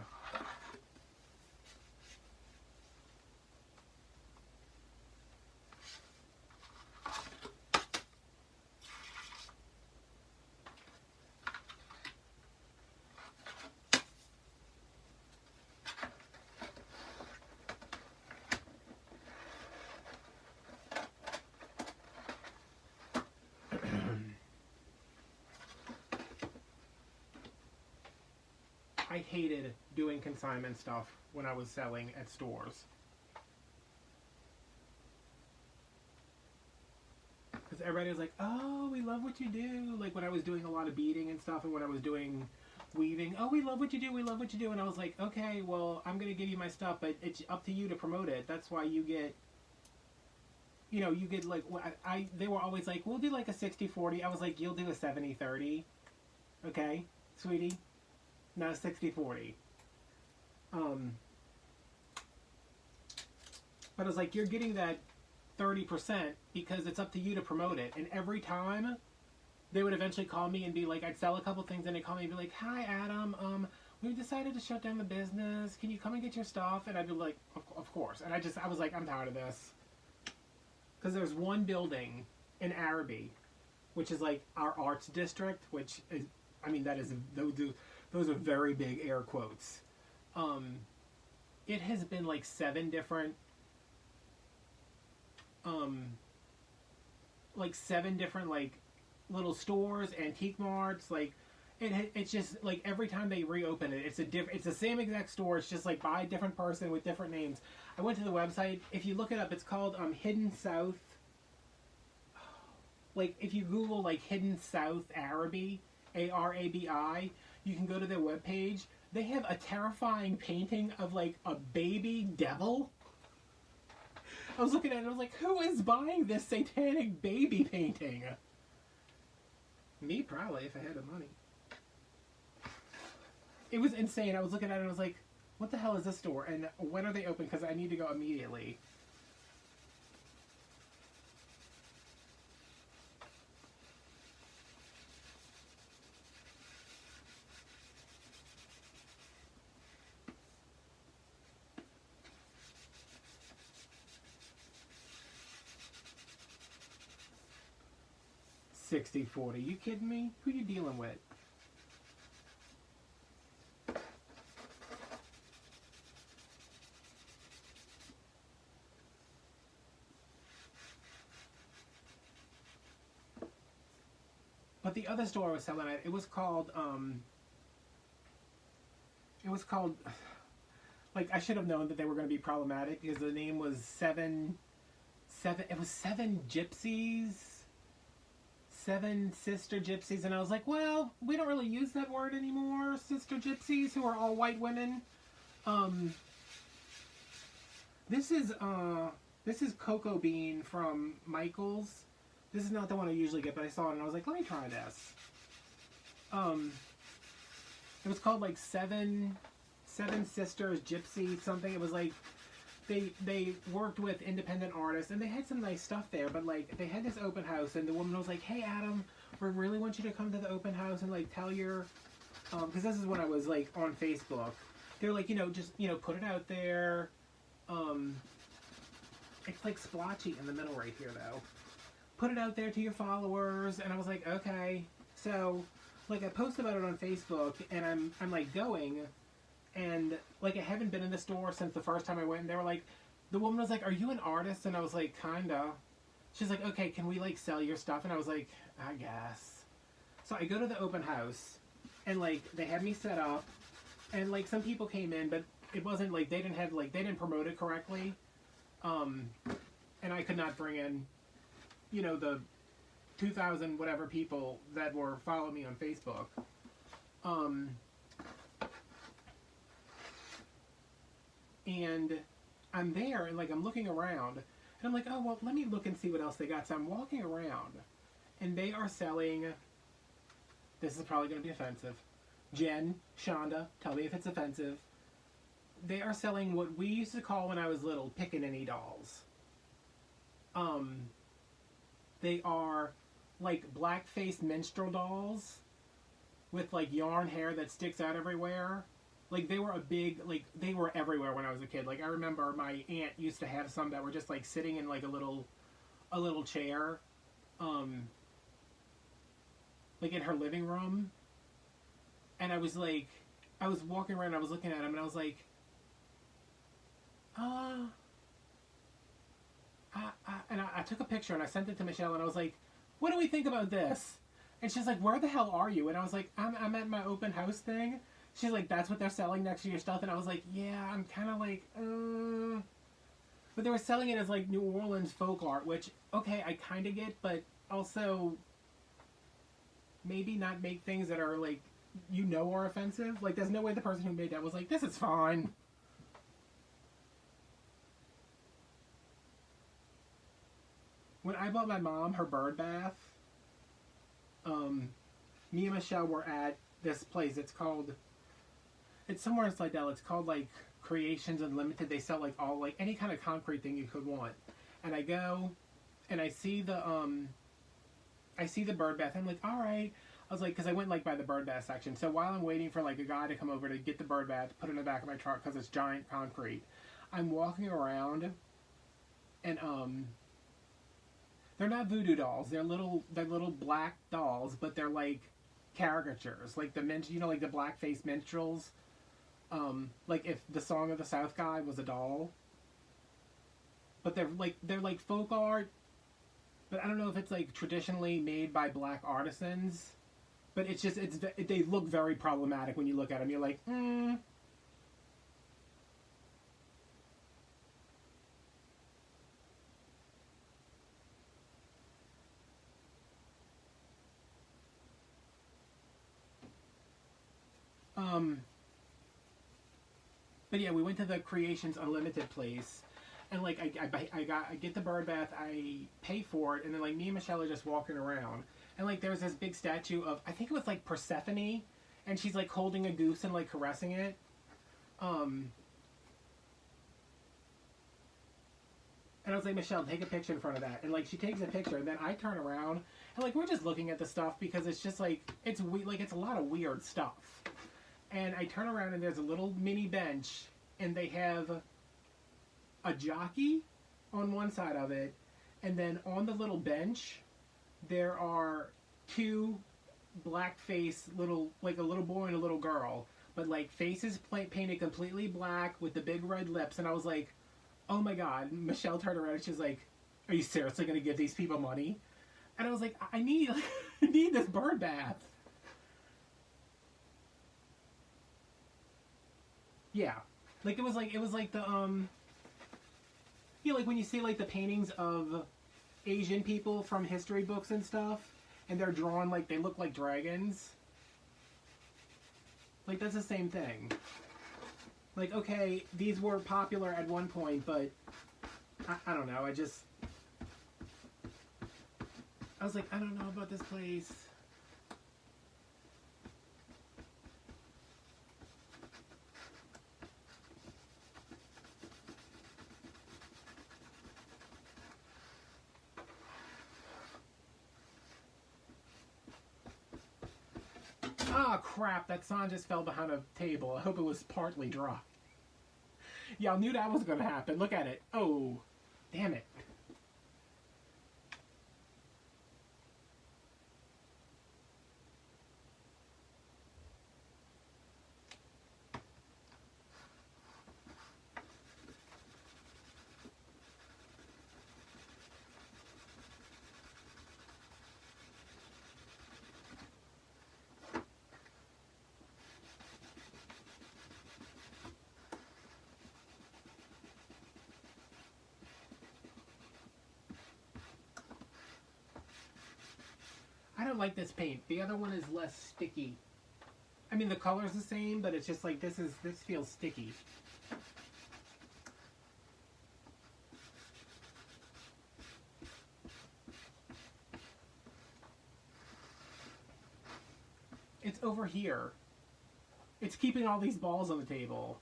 I hated doing consignment stuff when I was selling at stores. Because everybody was like, oh, we love what you do. Like when I was doing a lot of beading and stuff, and when I was doing weaving, oh, we love what you do, we love what you do. And I was like, okay, well, I'm going to give you my stuff, but it's up to you to promote it. That's why you get, you know, you get like, they were always like, we'll do like a 60-40. I was like, you'll do a 70-30. Okay, sweetie? Not a 60-40. But I was like, you're getting that 30% because it's up to you to promote it. And every time they would eventually call me and be like, I'd sell a couple things and they'd call me and be like, hi Adam, we've decided to shut down the business. Can you come and get your stuff? And I'd be like, of course. And I was like, I'm tired of this. Because there's one building in Araby, which is like our arts district, which is, I mean, that is, those are very big air quotes. It has been like 7 different like little stores, antique marts. Like it's just like every time they reopen it, it's the same exact store. It's just like by a different person with different names. I went to the website. If you look it up, it's called Hidden South. Like if you Google like Hidden South Araby, Arabi, you can go to their webpage. They have a terrifying painting of like a baby devil. I was looking at it and I was like, who is buying this satanic baby painting? Me, probably, if I had the money. It was insane. I was looking at it and I was like, what the hell is this store? And when are they open? Because I need to go immediately. $60-40. You kidding me? Who you dealing with? But the other store I was selling at, it was called, like, I should have known that they were going to be problematic because the name was Seven Gypsies, Seven Sister Gypsies, and I was like, well, we don't really use that word anymore, Sister Gypsies, who are all white women. This is Cocoa Bean from Michael's. This is not the one I usually get, but I saw it and I was like, let me try this. It was called like Seven Sisters Gypsy something. It was like they worked with independent artists and they had some nice stuff there, but like they had this open house and the woman was like, hey Adam, we really want you to come to the open house and like tell your because this is when I was like on Facebook. They're like, just put it out there. It's like splotchy in the middle right here though. Put it out there to your followers, and I was like, okay. So like I post about it on Facebook and I'm like going. And, like, I haven't been in the store since the first time I went. And they were like, the woman was like, are you an artist? And I was like, kinda. She's like, okay, can we, like, sell your stuff? And I was like, I guess. So I go to the open house. And, like, they had me set up. And, like, some people came in, but it wasn't, like, they didn't promote it correctly. And I could not bring in, the 2,000 whatever people that were following me on Facebook. And I'm there, and, like, I'm looking around, and I'm like, oh, well, let me look and see what else they got. So I'm walking around, and they are selling, this is probably going to be offensive. Jen, Shonda, tell me if it's offensive. They are selling what we used to call when I was little, pickaninny dolls. They are, like, black-faced minstrel dolls with, like, yarn hair that sticks out everywhere. Like, they were they were everywhere when I was a kid. Like, I remember my aunt used to have some that were just, like, sitting in, like, a little chair, like, in her living room. And I was, like, I was walking around, I was looking at them, and I was like, I took a picture, and I sent it to Michelle, and I was like, what do we think about this? And she's like, where the hell are you? And I was like, I'm at my open house thing. She's like, that's what they're selling next to your stuff? And I was like, yeah, I'm kind of like, But they were selling it as, like, New Orleans folk art, which, okay, I kind of get, but also maybe not make things that are, like, are offensive. Like, there's no way the person who made that was like, this is fine. When I bought my mom her bird bath, me and Michelle were at this place. It's somewhere in Slidell. It's called, like, Creations Unlimited. They sell, like, all, like, any kind of concrete thing you could want. And I go, and I see the bird bath. I'm like, all right. I was like, because I went, like, by the bird bath section. So while I'm waiting for, like, a guy to come over to get the bird bath, put it in the back of my truck because it's giant concrete, I'm walking around, and, they're not voodoo dolls. They're little black dolls, but they're, like, caricatures. Like, like, the black-faced minstrels. Like, if the Song of the South guy was a doll. But they're like folk art. But I don't know if it's, like, traditionally made by black artisans. But it's just, they look very problematic when you look at them. You're like, But yeah, we went to the Creations Unlimited place, and like I get the bird bath, I pay for it, and then like me and Michelle are just walking around, and like there's this big statue of, I think it was like Persephone, and she's like holding a goose and like caressing it, and I was like, Michelle, take a picture in front of that, and like she takes a picture, and then I turn around, and like we're just looking at the stuff because it's just like it's a lot of weird stuff. And I turn around and there's a little mini bench, and they have a jockey on one side of it, and then on the little bench there are two black-faced like a little boy and a little girl, but like faces painted completely black with the big red lips, and I was like, oh my god. Michelle turned around and she was like, are you seriously going to give these people money? And I was like, I need I need this bird bath. Yeah, like it was like the you know, like when you see like the paintings of Asian people from history books and stuff, and they're drawn like they look like dragons. Like that's the same thing. Like, okay, these were popular at one point, but I don't know. I was like, I don't know about this place. Ah, crap, that sign just fell behind a table. I hope it was partly dry. Yeah, I knew that was going to happen. Look at it. Oh, damn it. I don't like this paint. The other one is less sticky. I mean, the color's the same, but it's just like this feels sticky. It's over here. It's keeping all these balls on the table.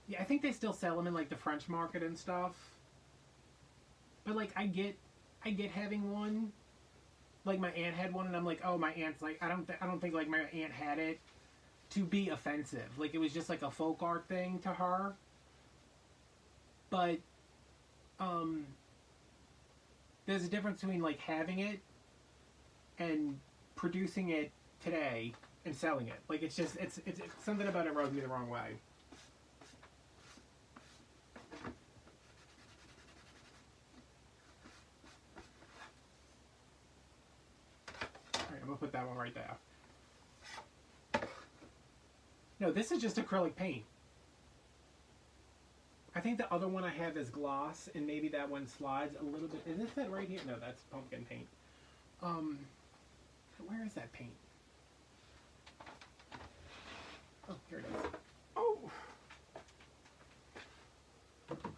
Yeah, I think they still sell them in like the French market and stuff. But like I get having one. Like my aunt had one and I'm like, "Oh, my aunt's like I don't think like my aunt had it to be offensive. Like it was just like a folk art thing to her." But there's a difference between like having it and producing it today and selling it. Like it's just it's something about it rubs me the wrong way. Alright, I'm gonna put that one right there. No, this is just acrylic paint. I think the other one I have is gloss, and maybe that one slides a little bit. Is this that right here? No, that's pumpkin paint. Where is that paint? Oh, here it is. Oh!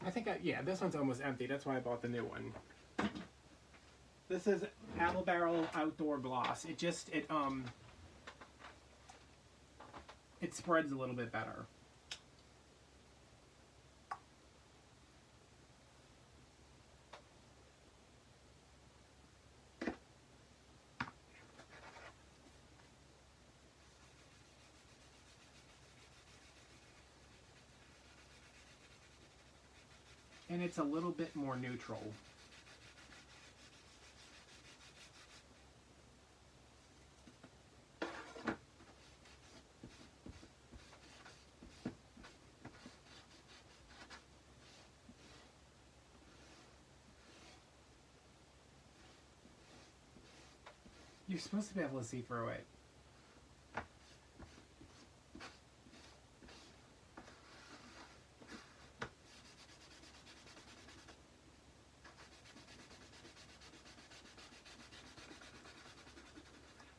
I think yeah, this one's almost empty. That's why I bought the new one. This is Apple Barrel Outdoor Gloss. It spreads a little bit better. And it's a little bit more neutral. You're supposed to be able to see through it.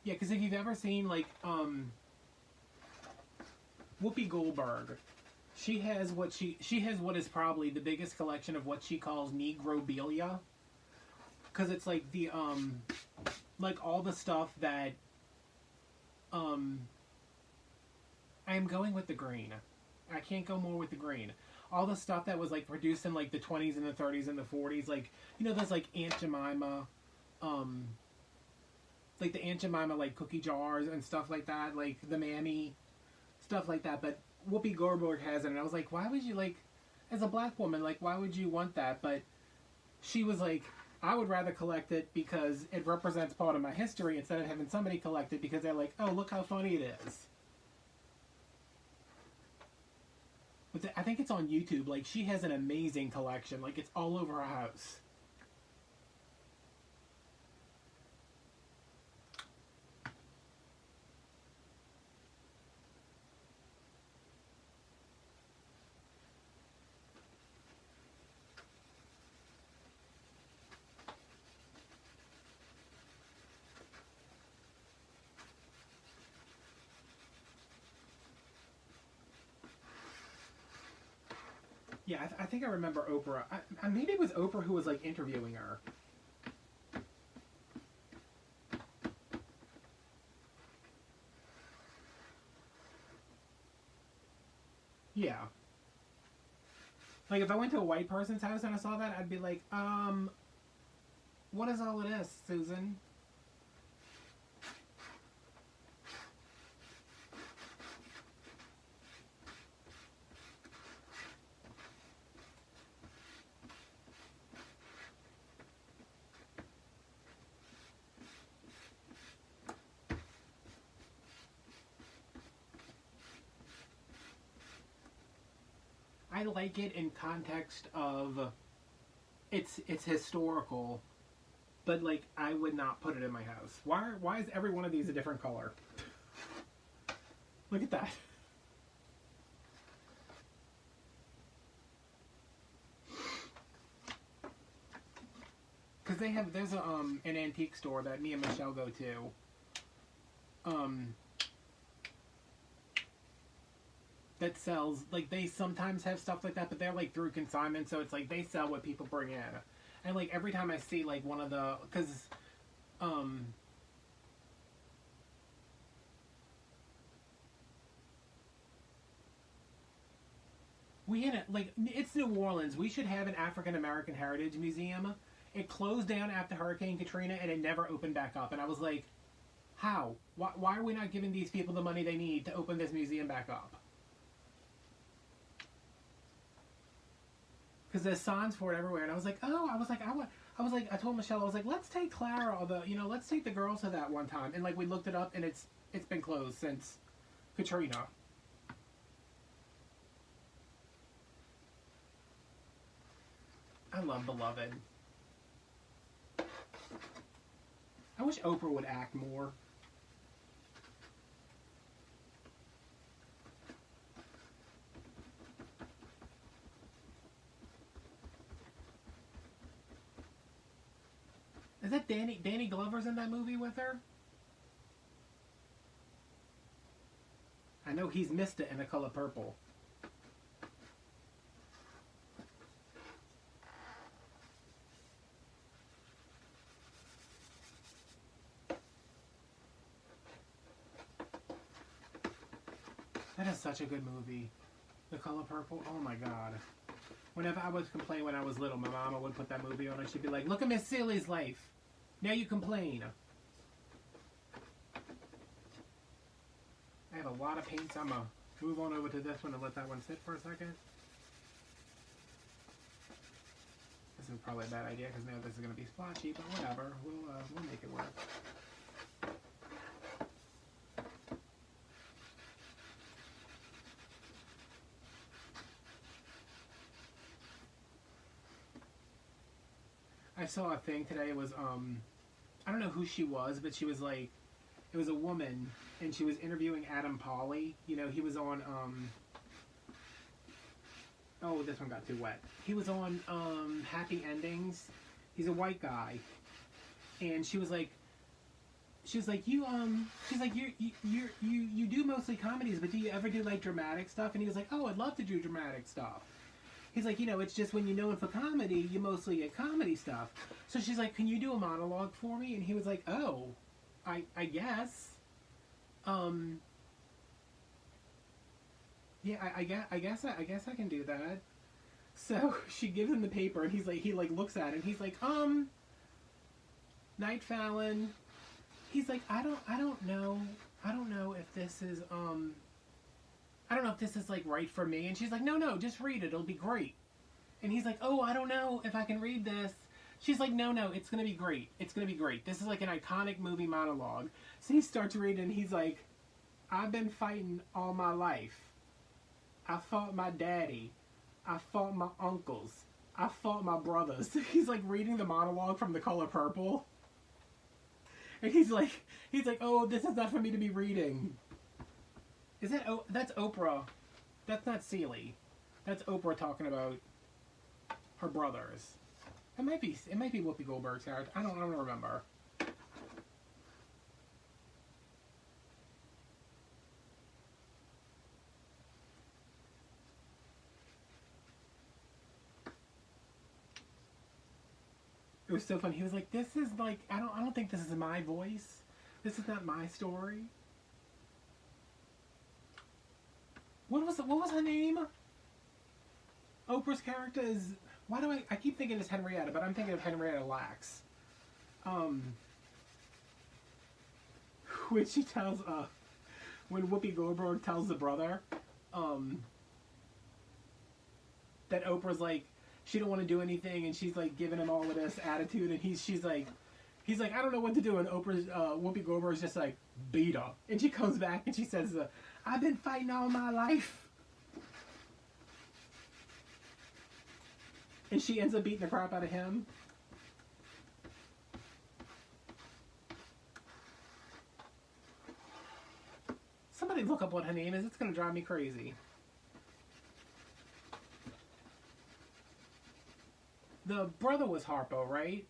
Yeah, because if you've ever seen like Whoopi Goldberg, she has what is probably the biggest collection of what she calls Negrobilia, because it's like the like all the stuff that I am going with the green. I can't go more with the green. All the stuff that was like produced in like the 20s and the 30s and the 40s, like you know those like Aunt Jemima, like the Aunt Jemima like cookie jars and stuff like that, like the Mammy, stuff like that. But Whoopi Goldberg has it, and I was like, why would you like, as a black woman, like why would you want that? But she was like, I would rather collect it because it represents part of my history instead of having somebody collect it because they're like, oh look how funny it is. I think it's on YouTube. Like, she has an amazing collection. Like, it's all over her house. Yeah, I think I remember Oprah. Maybe it was Oprah who was like interviewing her. Yeah. Like if I went to a white person's house and I saw that, I'd be like, what is all of this, Susan? I like it in context of it's historical, but like I would not put it in my house. Why is every one of these a different color? Look at that. Because there's an antique store that me and Michelle go to. That sells, like, they sometimes have stuff like that, but they're like through consignment, so it's like they sell what people bring in. And like every time I see like one of the, because we had like, it's New Orleans, we should have an African American Heritage Museum. It closed down after Hurricane Katrina and it never opened back up, and I was like, how? Why are we not giving these people the money they need to open this museum back up? Because there's signs for it everywhere, and I was like, oh, I told Michelle, I was like, let's take Clara, or let's take the girls to that one time, and like we looked it up, and it's been closed since Katrina. I love Beloved. I wish Oprah would act more. Is that Danny Glover's in that movie with her? I know he's missed it in The Color Purple. That is such a good movie. The Color Purple. Oh my god. Whenever I would complain when I was little, my mama would put that movie on and she'd be like, look at Miss Seeley's life. Now you complain. I have a lot of paints. I'm going to move on over to this one and let that one sit for a second. This is probably a bad idea because now this is going to be splotchy, but whatever. We'll make it work. I saw a thing today. It was I don't know who she was, but she was like, it was a woman, and she was interviewing Adam Pawley. You know, he was on oh, this one got too wet. He was on Happy Endings. He's a white guy, and she was like, you do mostly comedies, but do you ever do like dramatic stuff? And he was like, oh, I'd love to do dramatic stuff. He's like, it's just when you're known for comedy, you mostly get comedy stuff. So she's like, can you do a monologue for me? And he was like, oh, I guess. Yeah, I guess I can do that. So she gives him the paper, and he looks at it, and he's like, Night Fallon. He's like, I don't know if this is I don't know if this is like right for me. And she's like, no, just read it. It'll be great. And he's like, oh, I don't know if I can read this. She's like, no, it's going to be great. It's going to be great. This is like an iconic movie monologue. So he starts reading, and he's like, I've been fighting all my life. I fought my daddy. I fought my uncles. I fought my brothers. He's like reading the monologue from The Color Purple. And he's like, oh, this is not for me to be reading. Is that, oh, that's Oprah. That's not Celie. That's Oprah talking about her brothers. It might be Whoopi Goldberg's character. I don't remember. It was so funny. He was like, "This is like, I don't think this is my voice. This is not my story." What was her name? Oprah's character is, why do I keep thinking it's Henrietta, but I'm thinking of Henrietta Lacks. When she tells when Whoopi Goldberg tells the brother that Oprah's like, she don't want to do anything, and she's like giving him all of this attitude, and he's like, I don't know what to do, and Whoopi Goldberg's just like, beat her, and she comes back and she says, I've been fighting all my life, and she ends up beating the crap out of him. Somebody look up what her name is. It's gonna drive me crazy. The brother was Harpo, right?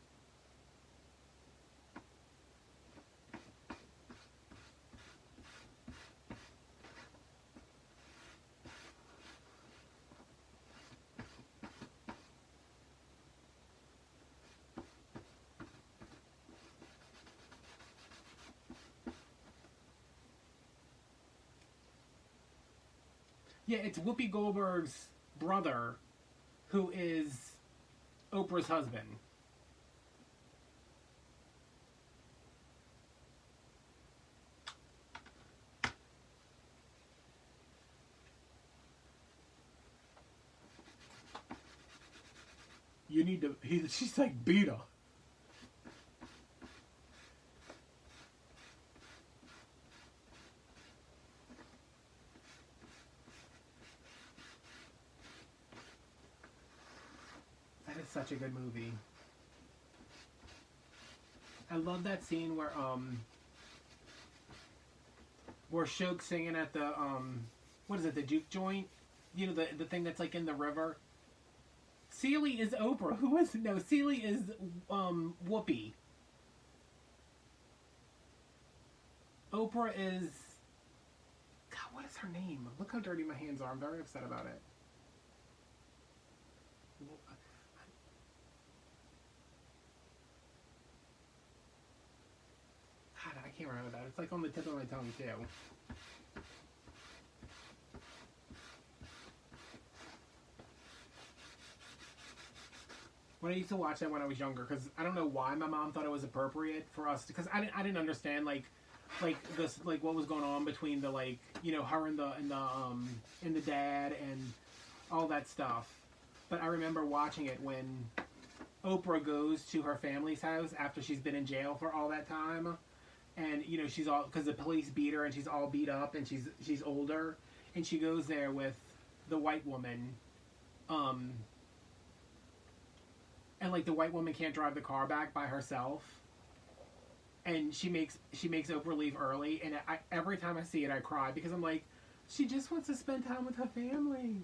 Yeah, it's Whoopi Goldberg's brother who is Oprah's husband. You need to, she's like, beat her. That is such a good movie. I love that scene where Shoke's singing at the what is it, the juke joint? You know, the thing that's like in the river. Celie is Oprah. Who is, no, Celie is Whoopi. Oprah is, God, what is her name? Look how dirty my hands are. I'm very upset about it. God, I can't remember that. It's like on the tip of my tongue too. When I used to watch that when I was younger, because I don't know why my mom thought it was appropriate for us, because I didn't understand like this, like what was going on between the, like, you know, her and the dad and all that stuff. But I remember watching it when Oprah goes to her family's house after she's been in jail for all that time, and you know, she's all, because the police beat her and she's all beat up and she's older, and she goes there with the white woman, and like the white woman can't drive the car back by herself, and she makes Oprah leave early, and every time I see it I cry, because I'm like, she just wants to spend time with her family.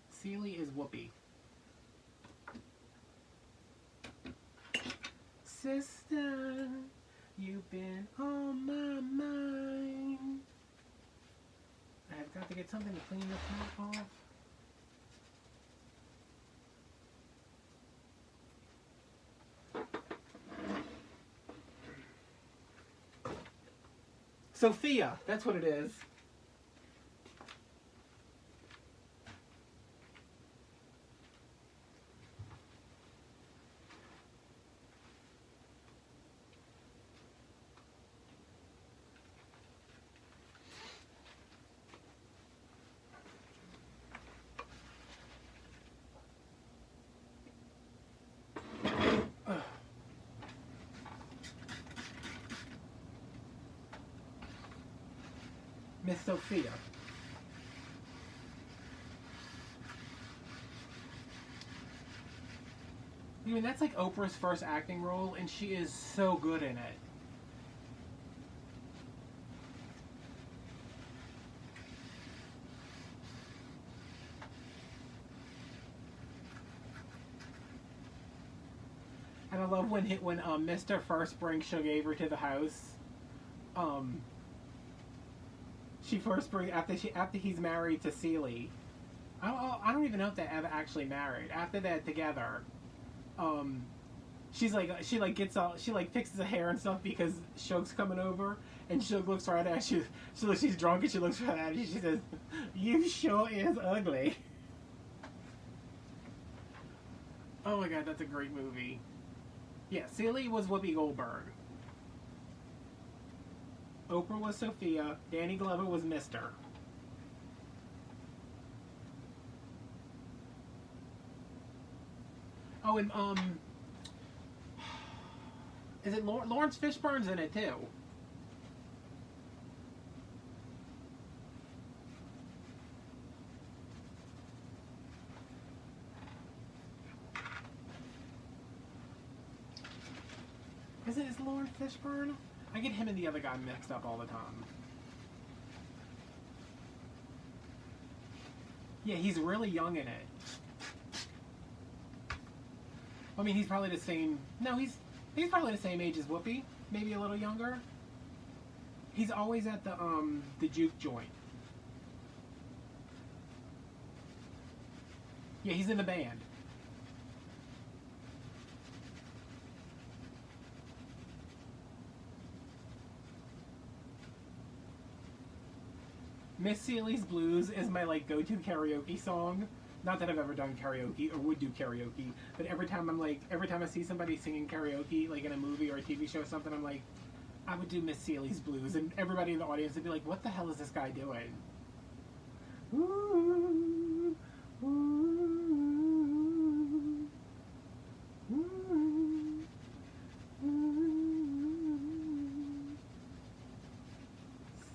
Celie is Whoopi. Sister, you've been on my mind. I've got to get something to clean this mop off. Sophia, that's what it is. Miss Sophia. I mean, that's like Oprah's first acting role, and she is so good in it. And I love when Mr. First brings Sugar to the house. Um, she first brings after he's married to Celie. I don't even know if they ever actually married. After that, together, um, she like gets all she like fixes her hair and stuff because Suge's coming over, and Suge looks right at her. She's drunk and she looks right at her. She says, "You sure is ugly." Oh my god, that's a great movie. Yeah, Celie was Whoopi Goldberg. Oprah was Sophia. Danny Glover was Mister. Oh, and is it Lawrence Fishburne's in it too? Is Lawrence Fishburne? I get him and the other guy mixed up all the time. Yeah, he's really young in it. I mean, he's probably the same. No, he's probably the same age as Whoopi, maybe a little younger. He's always at the juke joint. Yeah, he's in the band. Miss Celie's Blues is my like go-to karaoke song. Not that I've ever done karaoke or would do karaoke, but every time I see somebody singing karaoke, like in a movie or a TV show or something, I'm like, I would do Miss Celie's Blues, and everybody in the audience would be like, what the hell is this guy doing? Ooh, ooh, ooh, ooh.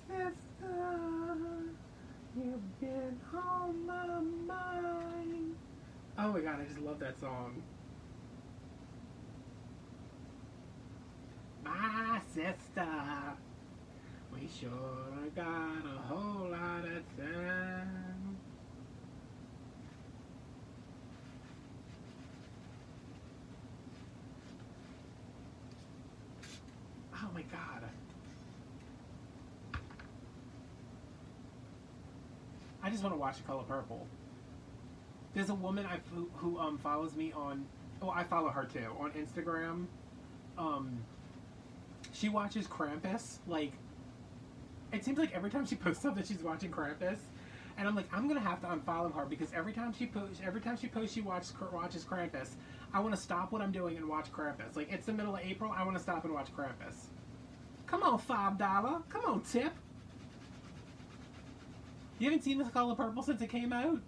Sister, you've been on my mind. Oh my god, I just love that song. My sister, we sure got a whole lot of time. Oh my god. I just want to watch The Color Purple. There's a woman who follows me on. Oh, I follow her too on Instagram. She watches Krampus. Like, it seems like every time she posts something, she's watching Krampus, and I'm like, I'm gonna have to unfollow her because every time she posts, she watches Krampus. I want to stop what I'm doing and watch Krampus. Like, it's the middle of April. I want to stop and watch Krampus. Come on, $5. Come on, tip. You haven't seen The Color Purple since it came out?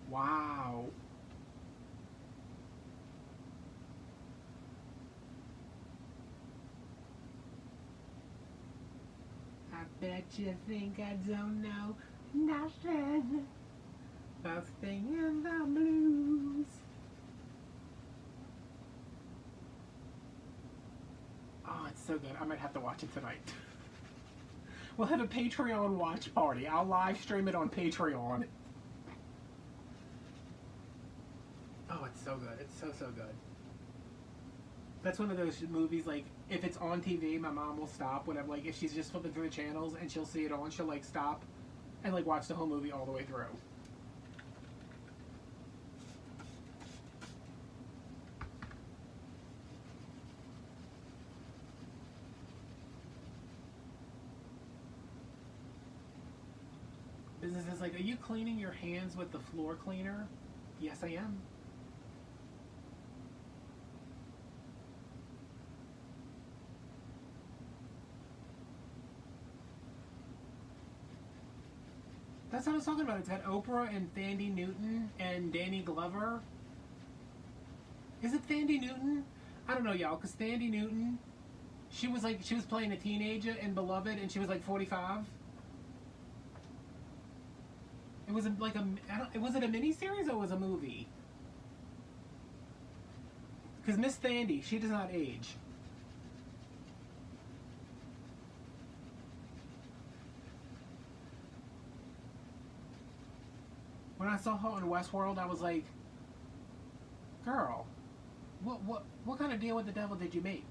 Wow. I bet you think I don't know nothing about singing the blues. Oh, it's so good. I might have to watch it tonight. We'll have a Patreon watch party. I'll live stream it on Patreon. Oh, it's so good. It's so, so good. That's one of those movies, like, if it's on TV, my mom will stop when I'm, like, if she's just flipping through the channels and she'll see it on, she'll, like, stop and, like, watch the whole movie all the way through. Business is like, are you cleaning your hands with the floor cleaner? Yes, I am. That's what I was talking about. It's got Oprah and Thandie Newton and Danny Glover. Is it Thandie Newton? I don't know, y'all, because Thandie Newton, she was playing a teenager in Beloved, and she was like 45. It was like was it a miniseries or was it a movie? Because Miss Thandie, she does not age. When I saw her in Westworld, I was like, girl, what kind of deal with the devil did you make?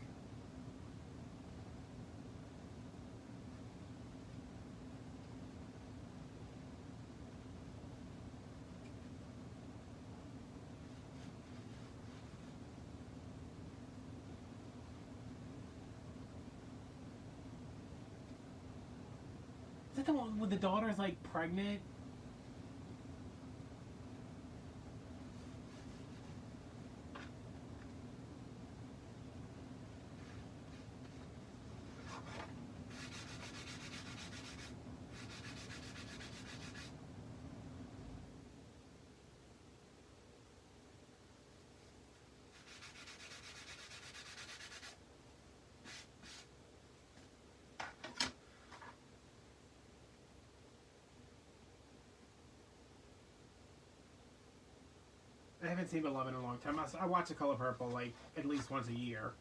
Is that the one with the daughter's like pregnant? I haven't seen Beloved in a long time. I watch The Color Purple like at least once a year.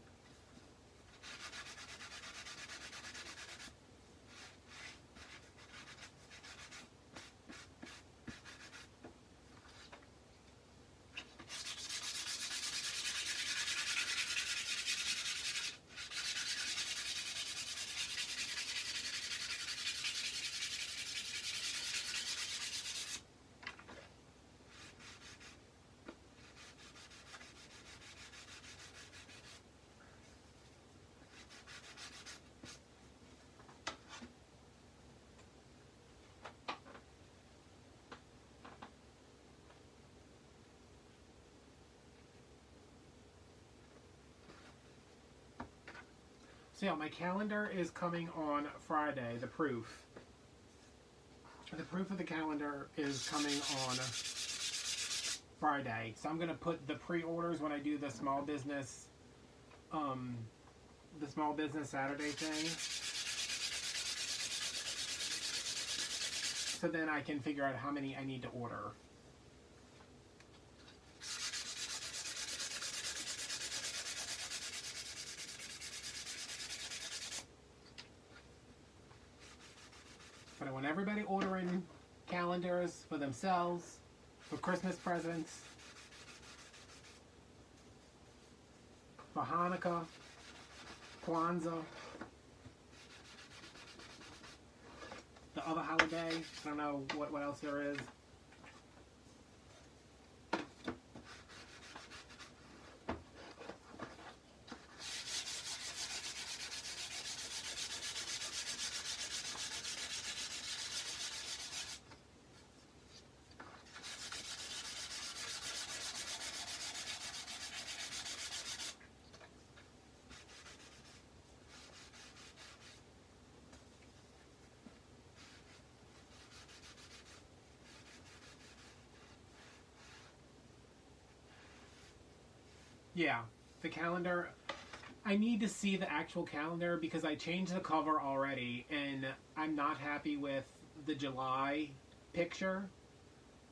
So yeah, my calendar is coming on Friday, the proof. The proof of the calendar is coming on Friday. So I'm going to put the pre-orders when I do the small business Saturday thing. So then I can figure out how many I need to order. But I want everybody ordering calendars for themselves, for Christmas presents, for Hanukkah, Kwanzaa, the other holiday. I don't know what else there is. Yeah, the calendar. I need to see the actual calendar because I changed the cover already and I'm not happy with the July picture.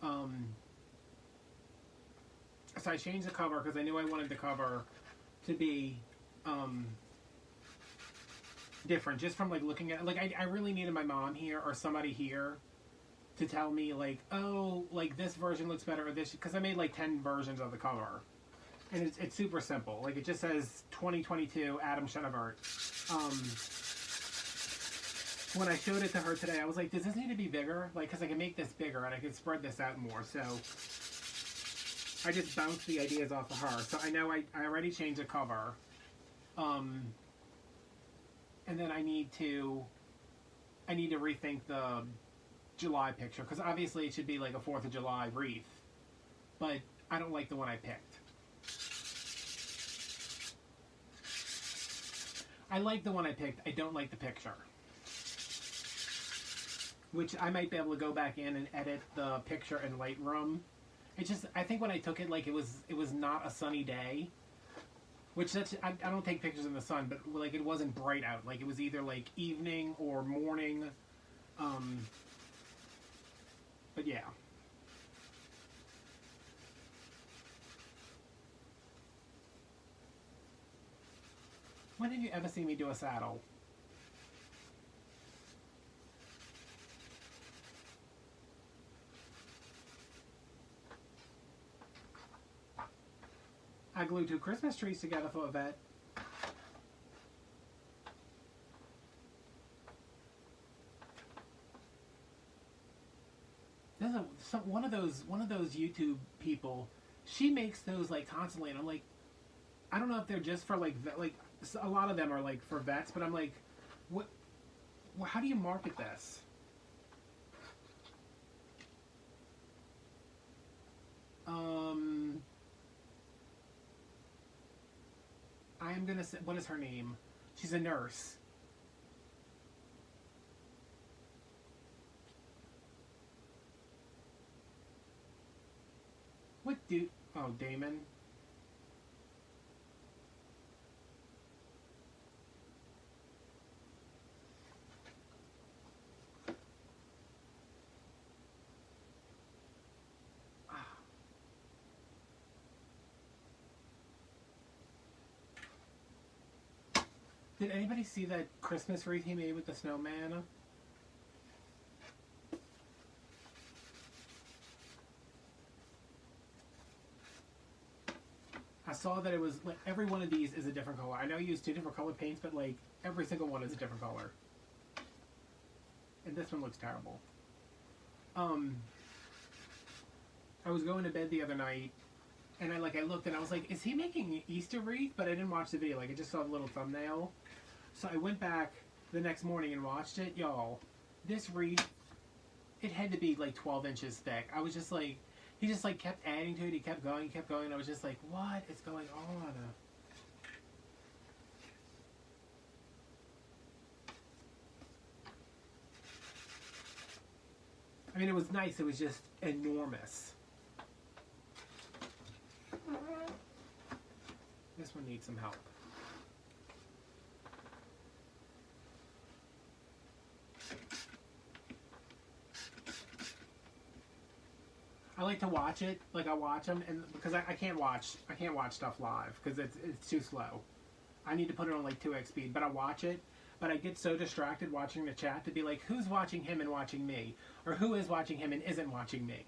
So I changed the cover because I knew I wanted the cover to be different. Just from like looking at, like I really needed my mom here or somebody here to tell me like, oh, like this version looks better or this, because I made like 10 versions of the cover. And it's super simple. Like, it just says 2022 Adam Shenevert. When I showed it to her today, I was like, does this need to be bigger? Like, because I can make this bigger and I can spread this out more. So I just bounced the ideas off of her. So I know I already changed the cover. And then I need to rethink the July picture. Because obviously it should be like a 4th of July wreath. But I don't like the one I picked. I like the one I picked. I don't like the picture. which I might be able to go back in and edit the picture in Lightroom. It's just, I think when I took it, like it was not a sunny day, which I don't take pictures in the sun, but like it wasn't bright out. Like it was either like evening or morning. But yeah. When did you ever see me do a saddle? I glued 2 Christmas trees together for Yvette. There's one of those YouTube people. She makes those like constantly, and I'm like, I don't know if they're just for like a lot of them are like for vets, but I'm like, what? How do you market this? I am gonna say, what is her name? She's a nurse. What do? Oh, Damon. Did anybody see that Christmas wreath he made with the snowman? I saw that it was like every one of these is a different color. I know you use 2 different color paints, but like every single one is a different color. And this one looks terrible. I was going to bed the other night, and I looked and I was like, is he making an Easter wreath? But I didn't watch the video. Like I just saw the little thumbnail. So I went back the next morning and watched it. Y'all, this wreath, it had to be like 12 inches thick. I was just like, he just like kept adding to it. He kept going. And I was just like, what is going on? I mean, it was nice. It was just enormous. This one needs some help. I like to watch it. Like I watch them, and because I can't watch stuff live because it's too slow. I need to put it on like 2x speed. But I watch it. But I get so distracted watching the chat to be like, who's watching him and watching me, or who is watching him and isn't watching me.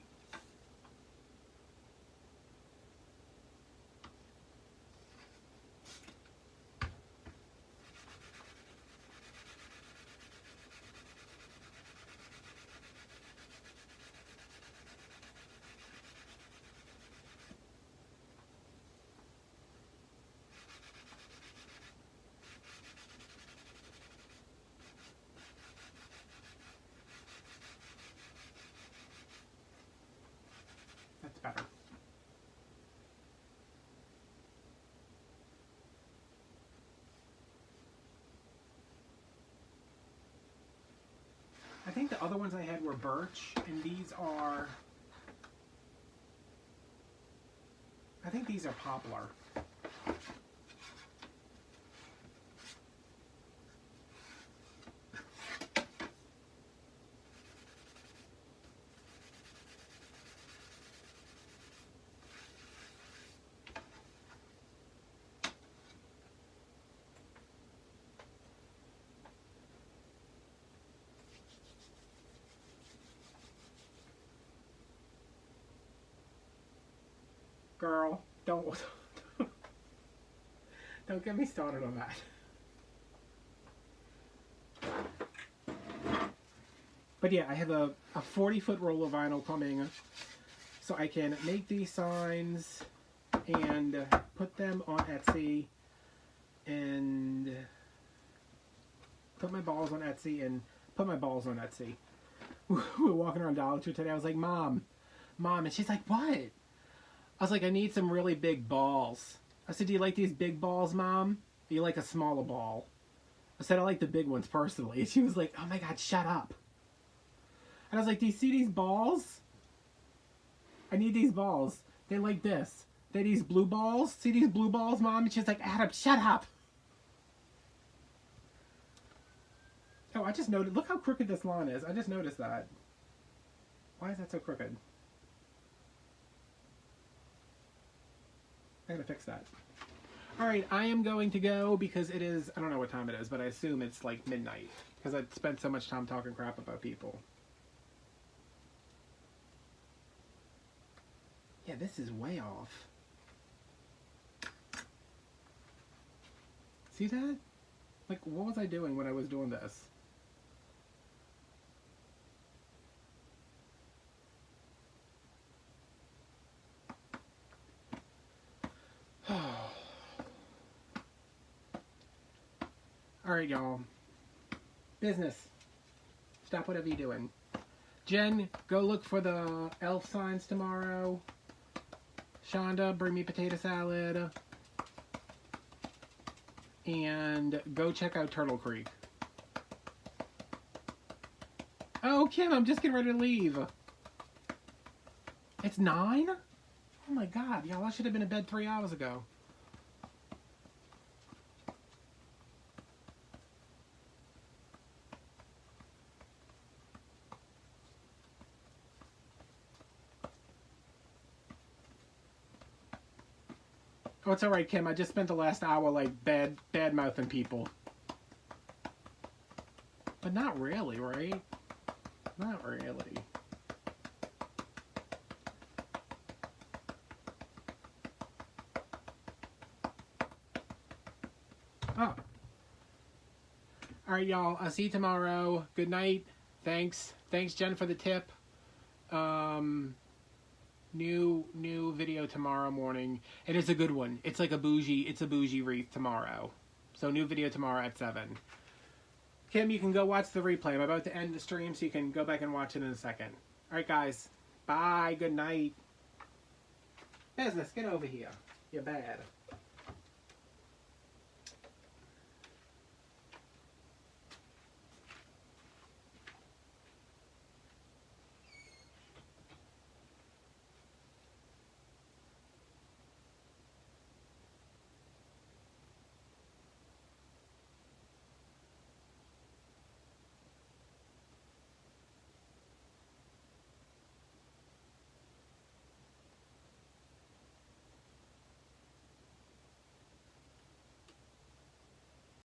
That's better. I think the other ones I had were birch, and these are, I think these are poplar. Girl, don't get me started on that. But yeah, I have a 40-foot roll of vinyl coming, so I can make these signs and put them on Etsy, and put my balls on Etsy, and put my balls on Etsy. We were walking around Dollar Tree today. I was like, Mom, and she's like, what? I was like, I need some really big balls. I said, do you like these big balls, Mom? Do you like a smaller ball? I said, I like the big ones personally. And she was like, oh my God, shut up. And I was like, do you see these balls? I need these balls. They're like this. They're these blue balls. See these blue balls, Mom? And she's like, Adam, shut up. Oh, I just noticed. Look how crooked this lawn is. I just noticed that. Why is that so crooked? I gotta fix that. Alright, I am going to go because it is, I don't know what time it is, but I assume it's like midnight. Because I spent so much time talking crap about people. Yeah, this is way off. See that? Like, what was I doing when I was doing this? Alright, y'all. Business. Stop whatever you're doing. Jen, go look for the elf signs tomorrow. Shonda, bring me potato salad. And go check out Turtle Creek. Oh, Kim, I'm just getting ready to leave. It's 9? Oh my god, y'all, I should have been in bed 3 hours ago. Oh, it's alright, Kim. I just spent the last hour, like, bad-mouthing people. But not really, right? Not really. Oh. Alright, y'all. I'll see you tomorrow. Good night. Thanks. Thanks, Jen, for the tip. New video tomorrow morning. It is a good one. It's like a bougie wreath tomorrow. So new video tomorrow at 7. Kim, you can go watch the replay. I'm about to end the stream, so you can go back and watch it in a second. Alright, guys. Bye. Good night. Business, get over here. You're bad.